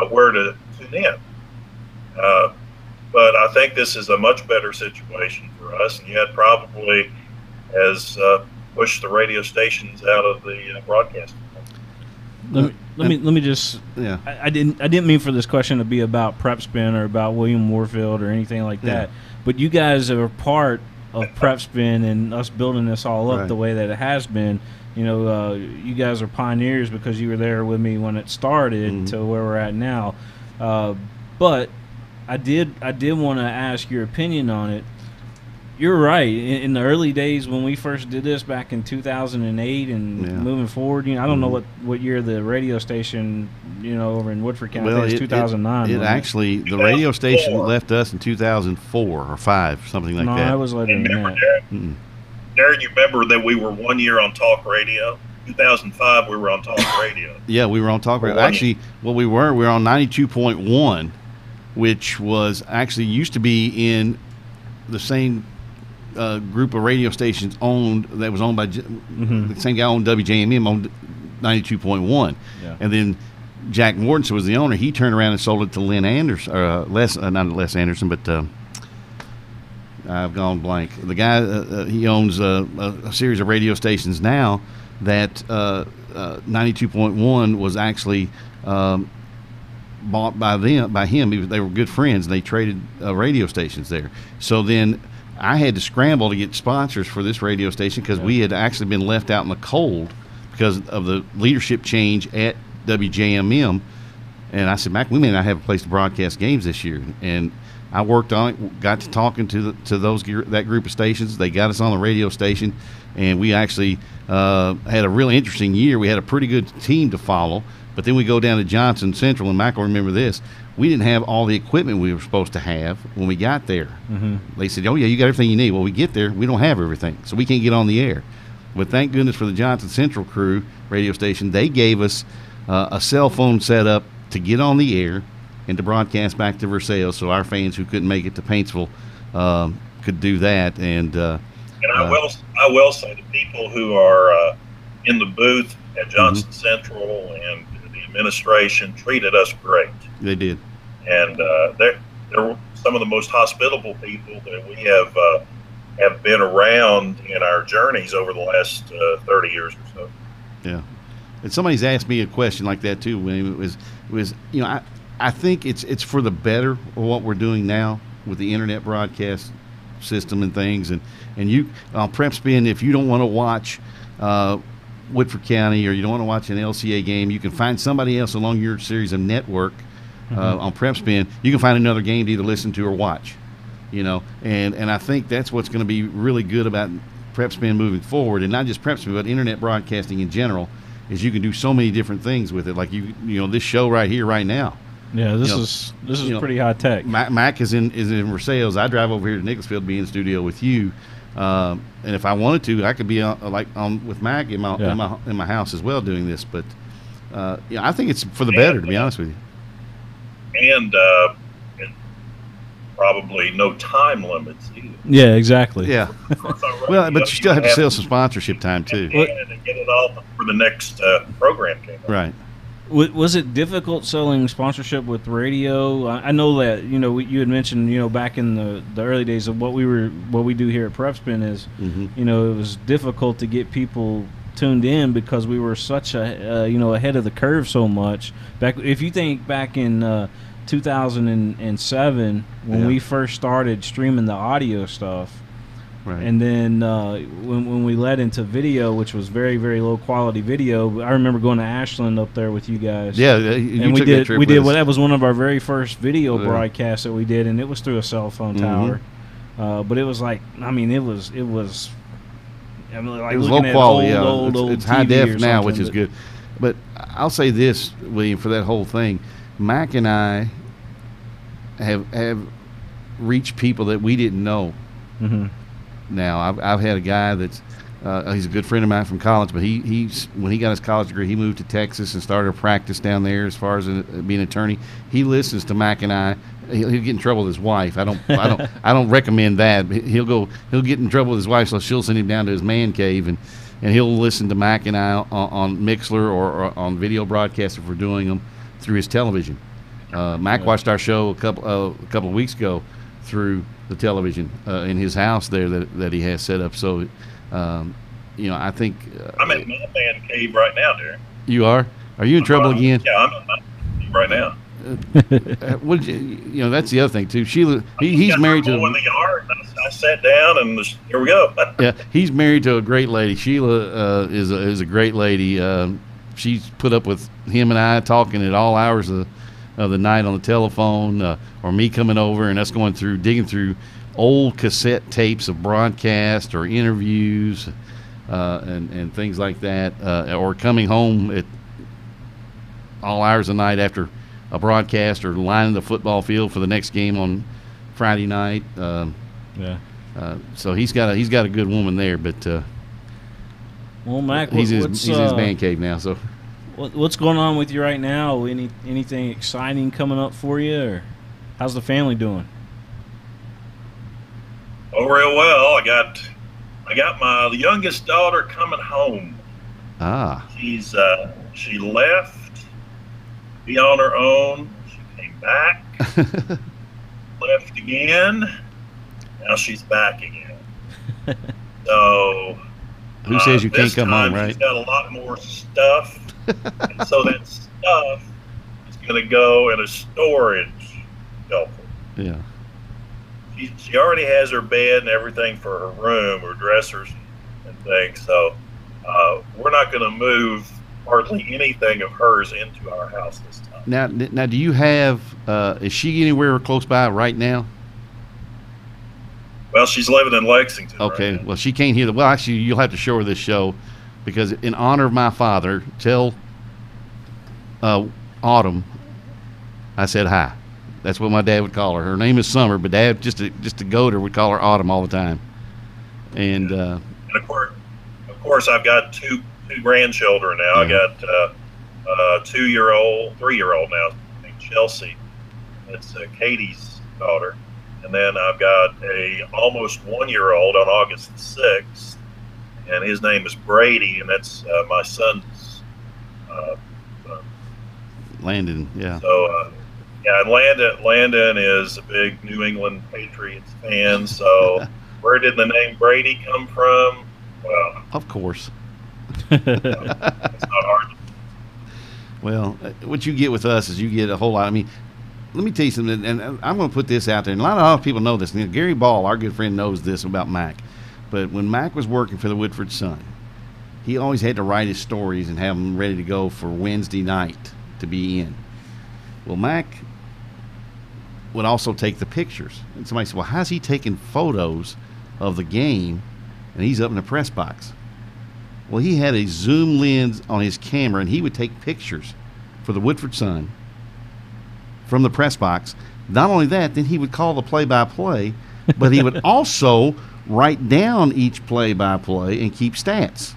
where to tune in. But I think this is a much better situation for us, and yet probably has pushed the radio stations out of the broadcasting. Let me just. Yeah. I didn't mean for this question to be about Prep Spin or about William Warfield or anything like that. But you guys are part of Prep Spin and us building this all up the way that it has been. You guys are pioneers because you were there with me when it started to where we're at now. But I did want to ask your opinion on it. You're right. In the early days when we first did this back in 2008 and moving forward, I don't know what year the radio station, over in Woodford County, I think it's 2009. It actually, the radio station left us in 2004 or 5, something like that. No, I was later than that. Darren, you remember that we were 1 year on talk radio? 2005, we were on talk radio. Yeah, we were on talk radio. Actually, we were on 92.1, which was actually used to be in the same group of radio stations owned by the same guy owned WJMM, owned 92.1, and then Jack Mortensen was the owner. He turned around and sold it to Lynn Anderson, not Les Anderson, but I've gone blank. The guy he owns a series of radio stations now. That 92.1 was actually bought by him. They were good friends, and they traded radio stations there. So then I had to scramble to get sponsors for this radio station because we had actually been left out in the cold because of the leadership change at WJMM. And I said, Mac, we may not have a place to broadcast games this year. And I worked on it, got to talking to that group of stations. They got us on the radio station, and we actually had a really interesting year. We had a pretty good team to follow. But then we go down to Johnson Central, and Mack will remember this. We didn't have all the equipment we were supposed to have when we got there. Mm-hmm. They said, oh, yeah, you got everything you need. Well, we get there, we don't have everything, so we can't get on the air. But thank goodness for the Johnson Central crew, radio station. They gave us a cell phone setup to get on the air and to broadcast back to Versailles, so our fans who couldn't make it to Paintsville could do that. And I will say the people who are in the booth at Johnson Central and the administration treated us great. They did. And they're some of the most hospitable people that we have been around in our journeys over the last 30 years or so. Yeah. And somebody's asked me a question like that too. When it was I think it's for the better of what we're doing now with the internet broadcast system and things. And you on Prep Spin, if you don't want to watch Woodford County or you don't want to watch an LCA game, you can find somebody else along your series of network on Prep Spin. You can find another game to either listen to or watch. And I think that's what's going to be really good about Prep Spin moving forward, and not just Prep Spin, but internet broadcasting in general, is you can do so many different things with it. Like this show right here, right now. Yeah, this is pretty high tech. Mack is in Versailles. I drive over here to Nicholasville to be in studio with you, and if I wanted to, I could be on with Mack in my house as well doing this. But I think it's for the better, to be honest with you. And probably no time limits either. Yeah, exactly. Yeah. Well, but you still have to sell some sponsorship time too. And get it all for the next program came up. Right. Was it difficult selling sponsorship with radio? I know that you had mentioned back in the early days of what we do here at Prep Spin is it was difficult to get people tuned in because we were such ahead of the curve so much. If you think back in 2007 when we first started streaming the audio stuff, right, and then when we led into video, which was very, very low quality video. I remember going to Ashland up there with you guys. Yeah, and we did that was one of our very first video broadcasts that we did, and it was through a cell phone tower. But it was like, it was like low quality. Old it's high def now, which is good. But I'll say this, William, for that whole thing, Mack and I have reached people that we didn't know. Now I've had a guy that's he's a good friend of mine from college, but he's when he got his college degree, he moved to Texas and started a practice down there as far as being an attorney. He listens to Mack and I. He'll get in trouble with his wife. I don't recommend that. He'll get in trouble with his wife, so she'll send him down to his man cave and he'll listen to Mack and I on Mixler or on video broadcasts if we're doing them through his television. Mack watched our show a couple of weeks ago through the television in his house there that he has set up. So, I think I'm in my man cave right now, Darren. You are? Are you in trouble again? Yeah, I'm in my cave right now. That's the other thing too. Sheila, he's married to. In the yard, I sat down and here we go. Yeah, he's married to a great lady. Sheila is a great lady. She's put up with him and I talking at all hours of the night on the telephone, or me coming over and us digging through old cassette tapes of broadcast or interviews and things like that, or coming home at all hours of the night after a broadcast or lining the football field for the next game on Friday night. So he's got a good woman there, but well, Mack, he's in his man cave now. So what's going on with you right now? Anything exciting coming up for you, or how's the family doing? Oh, real well. I got my youngest daughter coming home. She left. Be on her own. She came back, left again. Now she's back again. So who says you can't come home, right? She's got a lot more stuff, and so that stuff is going to go in a storage shelf. Yeah. She already has her bed and everything for her room, her dressers and things. So we're not going to move hardly anything of hers into our house this time. Now, do you have? Is she anywhere close by right now? Well, she's living in Lexington. Okay. Right well, she can't hear well, actually, you'll have to show her this show, because in honor of my father, tell Autumn, I said hi. That's what my dad would call her. Her name is Summer, but Dad, just to goat her, would call her Autumn all the time. And of course, I've got two grandchildren now. I got a 2-year-old, 3-year-old now, named Chelsea. It's Katie's daughter. And then I've got a almost 1-year-old on August the 6th, and his name is Brady, and that's my son's son. Landon, yeah. So, and Landon is a big New England Patriots fan. So, where did the name Brady come from? Well, of course. It's not hard. Well, what you get with us is you get a whole lot. I mean, let me tell you something, and I'm going to put this out there, and a lot of people know this. You know, Gary Ball, our good friend, knows this about Mack. But when Mack was working for the Woodford Sun, he always had to write his stories and have them ready to go for Wednesday night to be in. Well, Mack would also take the pictures. And somebody said, well, how's he taking photos of the game and he's up in the press box? Well, he had a zoom lens on his camera, and he would take pictures for the Woodford Sun from the press box. Not only that, then he would call the play-by-play, but he would also write down each play-by-play and keep stats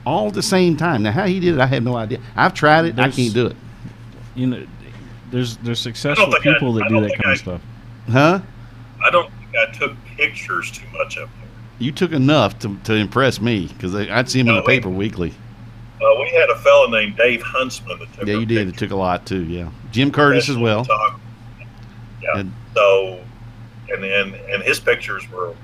all at the same time. Now, how he did it, I have no idea. I've tried it. I can't do it. You know, there's successful people that do that kind of stuff. Huh? I don't think I took pictures too much up there. You took enough to impress me, because I'd see him in the paper weekly. We had a fellow named Dave Huntsman that took. Yeah, you did. It took a lot too. Yeah, Jim Curtis as well. Yeah. So, and his pictures were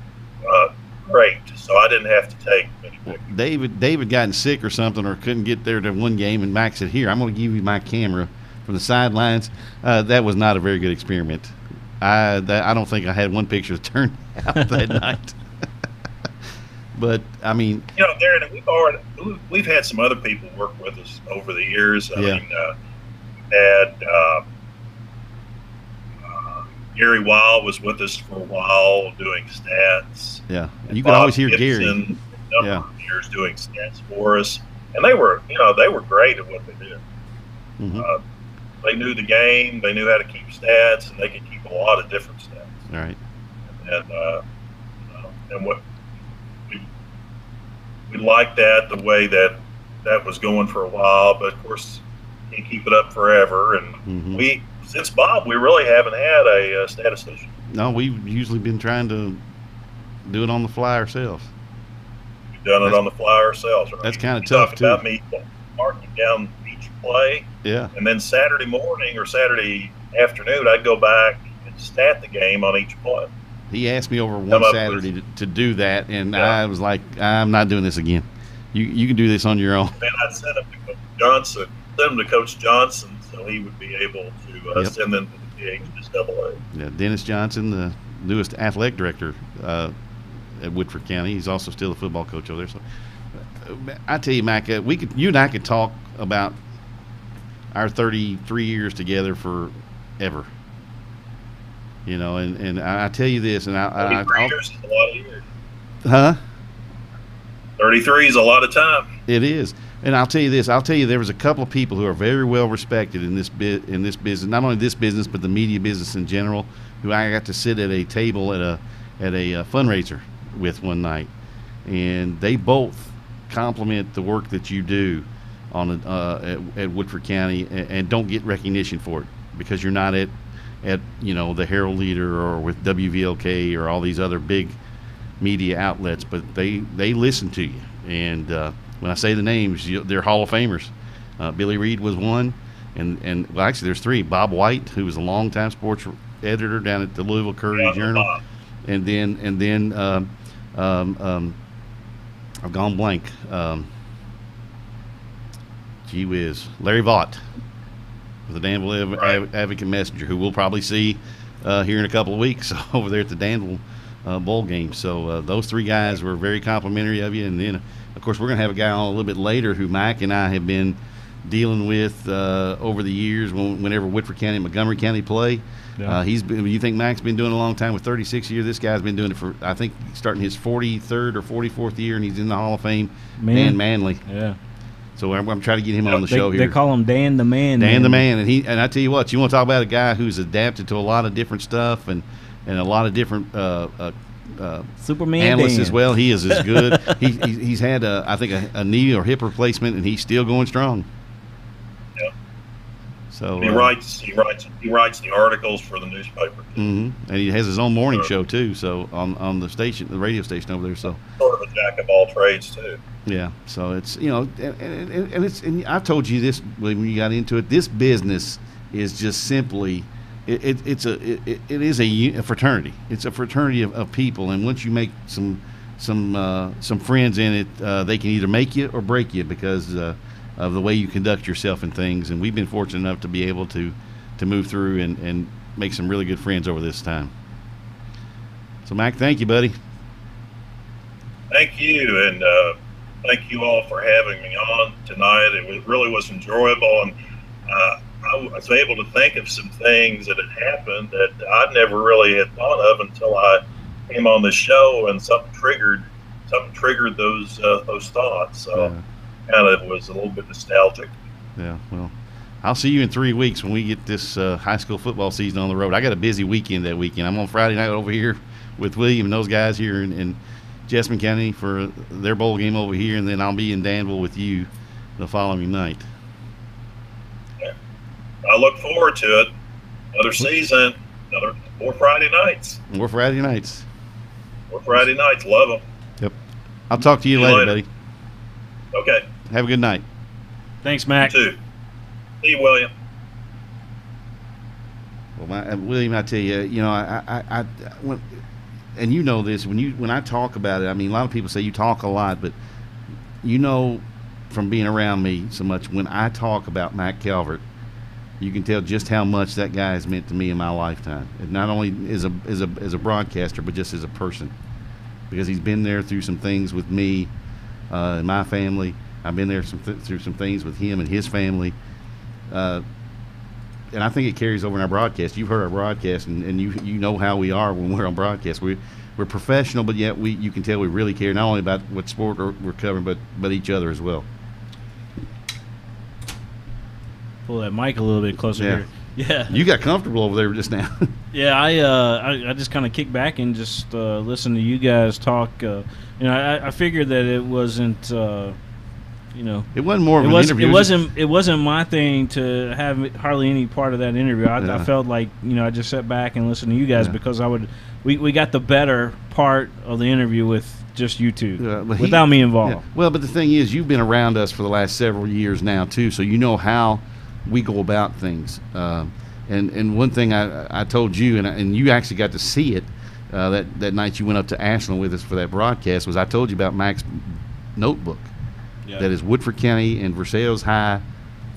great. So I didn't have to take many pictures. David gotten sick or something, or couldn't get there to one game, and Max said, "Here, I'm going to give you my camera from the sidelines." That was not a very good experiment. I don't think I had one picture that turned out that night. But I mean, you know, Darren, we've had some other people work with us over the years. I mean, we had Gary Weil was with us for a while doing stats. Yeah, you could always hear Gibson, Gary. Years doing stats for us, and they were great at what they did. Mm-hmm. They knew the game, they knew how to keep stats, and they could keep a lot of different stats. All right. And what. We liked that, the way that was going for a while, but of course, can't keep it up forever. And since Bob, we really haven't had a statistician. No, we've usually been trying to do it on the fly ourselves. We've done it on the fly ourselves. Right? That's kind of tough, too. About me marking down each play. Yeah. And then Saturday morning or Saturday afternoon, I'd go back and stat the game on each play. He asked me over one Saturday to do that, and I was like, I'm not doing this again. You can do this on your own. Then I'd send him to Coach Johnson, so he would be able to send them to the DHSAA. Yeah, Dennis Johnson, the newest athletic director at Woodford County. He's also still a football coach over there. So I tell you, Mack, you and I could talk about our 33 years together forever. You know, and I tell you this, and 33 years is a lot of years. Huh? 33 is a lot of time. It is. And I'll tell you this. There was a couple of people who are very well respected in this business, not only this business, but the media business in general, who I got to sit at a table at a fundraiser with one night. And they both compliment the work that you do on at Woodford County, and don't get recognition for it, because you're not at the Herald Leader or with WVLK or all these other big media outlets, but they listen to you. And when I say the names, they're Hall of Famers. Billy Reed was one, and well, actually there's three. Bob White, who was a longtime sports editor down at the Louisville Courier Journal, Bob. and then I've gone blank. Gee whiz, Larry Vaught, the Danville Advocate Messenger, who we'll probably see here in a couple of weeks over there at the Danville bowl game. So those three guys were very complimentary of you. And then, of course, we're going to have a guy on a little bit later who Mack and I have been dealing with over the years whenever Woodford County and Montgomery County play. Yeah. You think Mack's been doing it a long time with 36 years? This guy's been doing it for, I think, starting his 43rd or 44th year, and he's in the Hall of Fame. Manly. Yeah. So I'm trying to get him on the show here. They call him Dan the Man. Dan the Man, and I tell you what, you want to talk about a guy who's adapted to a lot of different stuff and a lot of different Superman analysts Dan. as well. He is as good. He's had I think a knee or hip replacement, and he's still going strong. Yeah. So he writes the articles for the newspaper. And he has his own morning show too. So on the radio station over there. So sort of a jack of all trades too. Yeah, so it's and I've told you this when you got into it. This business is just simply it is a fraternity. It's a fraternity of people, and once you make some friends in it, they can either make you or break you because of the way you conduct yourself and things. And we've been fortunate enough to be able to move through and make some really good friends over this time. So Mac, thank you, buddy. Thank you, and thank you all for having me on tonight. It really was enjoyable, and I was able to think of some things that had happened that I never really had thought of until I came on the show, and something triggered those thoughts. So kind of was a little bit nostalgic. Yeah, well, I'll see you in 3 weeks when we get this high school football season on the road. I got a busy weekend that weekend. I'm on Friday night over here with William and those guys here in Jessamine County for their bowl game over here, and then I'll be in Danville with you the following night. Yeah. I look forward to it. Another season, more Friday nights. More Friday nights. More Friday nights. Love them. Yep. I'll talk to you later, buddy. Okay. Have a good night. Thanks, Mac. You too. See you, William. Well, William, I tell you, and you know this, when I talk about it, I mean, a lot of people say you talk a lot, but from being around me so much, when I talk about Mack Calvert, you can tell just how much that guy has meant to me in my lifetime. And not only as a broadcaster, but just as a person, because he's been there through some things with me and my family. I've been there through some things with him and his family. And I think it carries over in our broadcast. You've heard our broadcast, and you know how we are when we're on broadcast. We're professional, but yet you can tell we really care not only about what sport we're covering, but each other as well. Pull that mic a little bit closer here. Yeah. You got comfortable over there just now. Yeah, I just kind of kicked back and just listened to you guys talk. I figured that it wasn't. It wasn't more of an interview. It wasn't my thing to have hardly any part of that interview. I felt like I just sat back and listened to you guys because we got the better part of the interview with just you two without me involved. Yeah. Well, but the thing is, you've been around us for the last several years now too, so you know how we go about things. And one thing I told you, and you actually got to see it that night you went up to Ashland with us for that broadcast, was I told you about Mack's notebook. That is Woodford County and Versailles High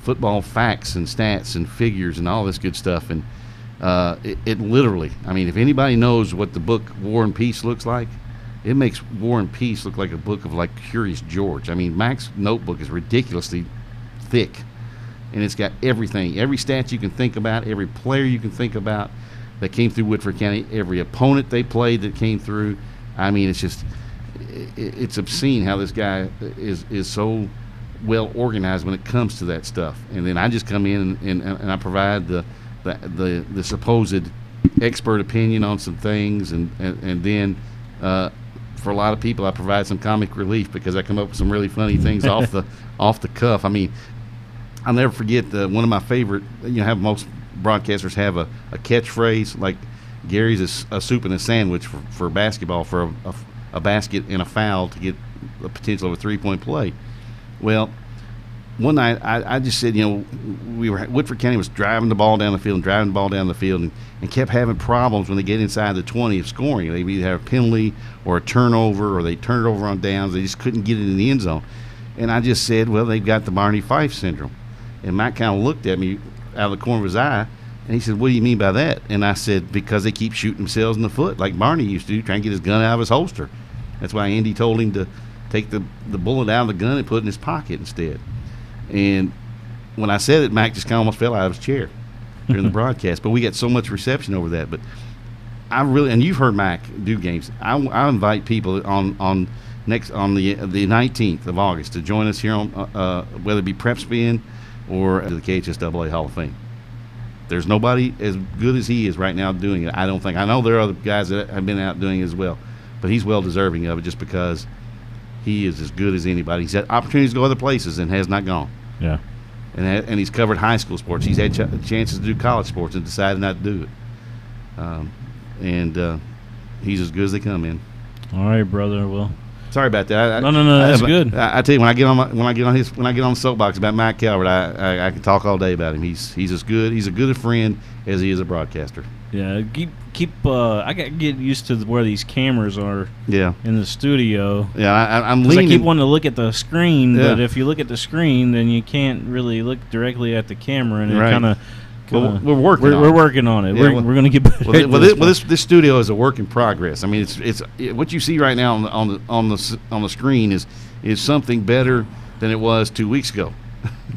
football facts and stats and figures and all this good stuff. And it literally, I mean, if anybody knows what the book War and Peace looks like, it makes War and Peace look like a book of like Curious George. I mean, Mack's notebook is ridiculously thick, and it's got everything, every stat you can think about, every player you can think about that came through Woodford County, every opponent they played that came through. I mean, it's just... It's obscene how this guy is so well organized when it comes to that stuff. And then I just come in and I provide the supposed expert opinion on some things, and then for a lot of people I provide some comic relief because I come up with some really funny things off the cuff. I mean, I'll never forget one of my favorite. Have most broadcasters have a catchphrase like Gary's a soup and a sandwich for basketball for a basket and a foul to get a potential of a three-point play. Well, one night I just said, Woodford County was driving the ball down the field and kept having problems when they get inside the 20 of scoring. They either have a penalty or a turnover, or they turn it over on downs. They just couldn't get it in the end zone. And I just said, well, they've got the Barney Fife syndrome. And Matt kind of looked at me out of the corner of his eye, and he said, what do you mean by that? And I said, because they keep shooting themselves in the foot like Barney used to do, trying to get his gun out of his holster. That's why Andy told him to take the bullet out of the gun and put it in his pocket instead. And when I said it, Mac just kind of almost fell out of his chair during the broadcast. But we got so much reception over that. But and you've heard Mac do games. I invite people on next on the 19th of August to join us here on whether it be prep spin or the KHSAA Hall of Fame. There's nobody as good as he is right now doing it. I don't think. I know there are other guys that have been out doing it as well, but he's well deserving of it just because he is as good as anybody. He's had opportunities to go other places and has not gone. Yeah. And he's covered high school sports. He's had chances to do college sports and decided not to do it. He's as good as they come in. All right, brother. Well, sorry about that. No, that's good. I tell you, when I get on the soapbox about Mack Calvert, I can talk all day about him. He's as good. He's as good a friend as he is a broadcaster. Yeah, keep. I got to get used to where these cameras are. Yeah. In the studio. Yeah, I'm leaning. I keep wanting to look at the screen, but if you look at the screen, then you can't really look directly at the camera, and it kind of. Well, we're working. We're working on it. Yeah, we're going to get better. This studio is a work in progress. I mean, it's what you see right now on the screen is something better than it was 2 weeks ago.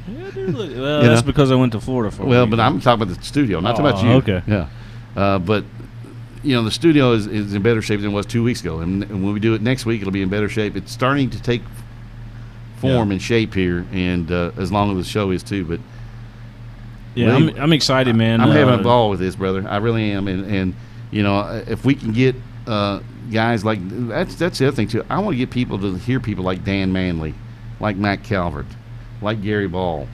Yeah, well, that's because I went to Florida for. Well, but I'm talking about the studio, not talking about you. Okay. Yeah, but the studio is in better shape than it was 2 weeks ago, and when we do it next week, it'll be in better shape. It's starting to take form and shape here, and as long as the show is too, but. Yeah, I'm excited, man. I'm having a ball with this, brother. I really am, and if we can get guys like that's the other thing too. I want to get people to hear people like Dan Manley, like Mack Calvert, like Gary Ball.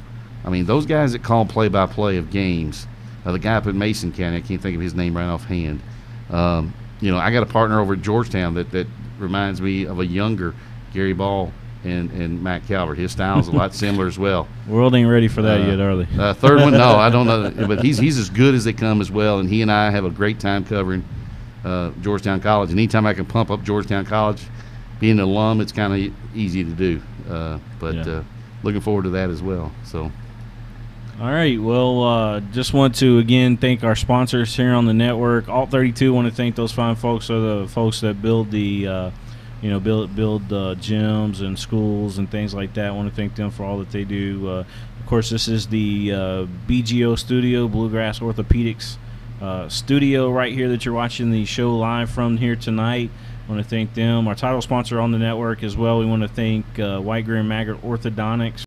I mean, those guys that call play-by-play of games. The guy up in Mason County, I can't think of his name right offhand. I got a partner over at Georgetown that reminds me of a younger Gary Ball. And Mack Calvert, his style's a lot similar as well. World ain't ready for that yet, are they? Third one, no, I don't know, but he's as good as they come as well. And he and I have a great time covering Georgetown College. And anytime I can pump up Georgetown College, being an alum, it's kind of easy to do. Looking forward to that as well. So. All right. Well, just want to again thank our sponsors here on the network. Alt 32 want to thank those fine folks, are the folks that build the. Build gyms and schools and things like that. I want to thank them for all that they do. Of course, this is the BGO studio, Bluegrass Orthopedics studio right here that you're watching the show live from here tonight. I want to thank them. Our title sponsor on the network as well. We want to thank White, Greer, and Maggard Orthodontics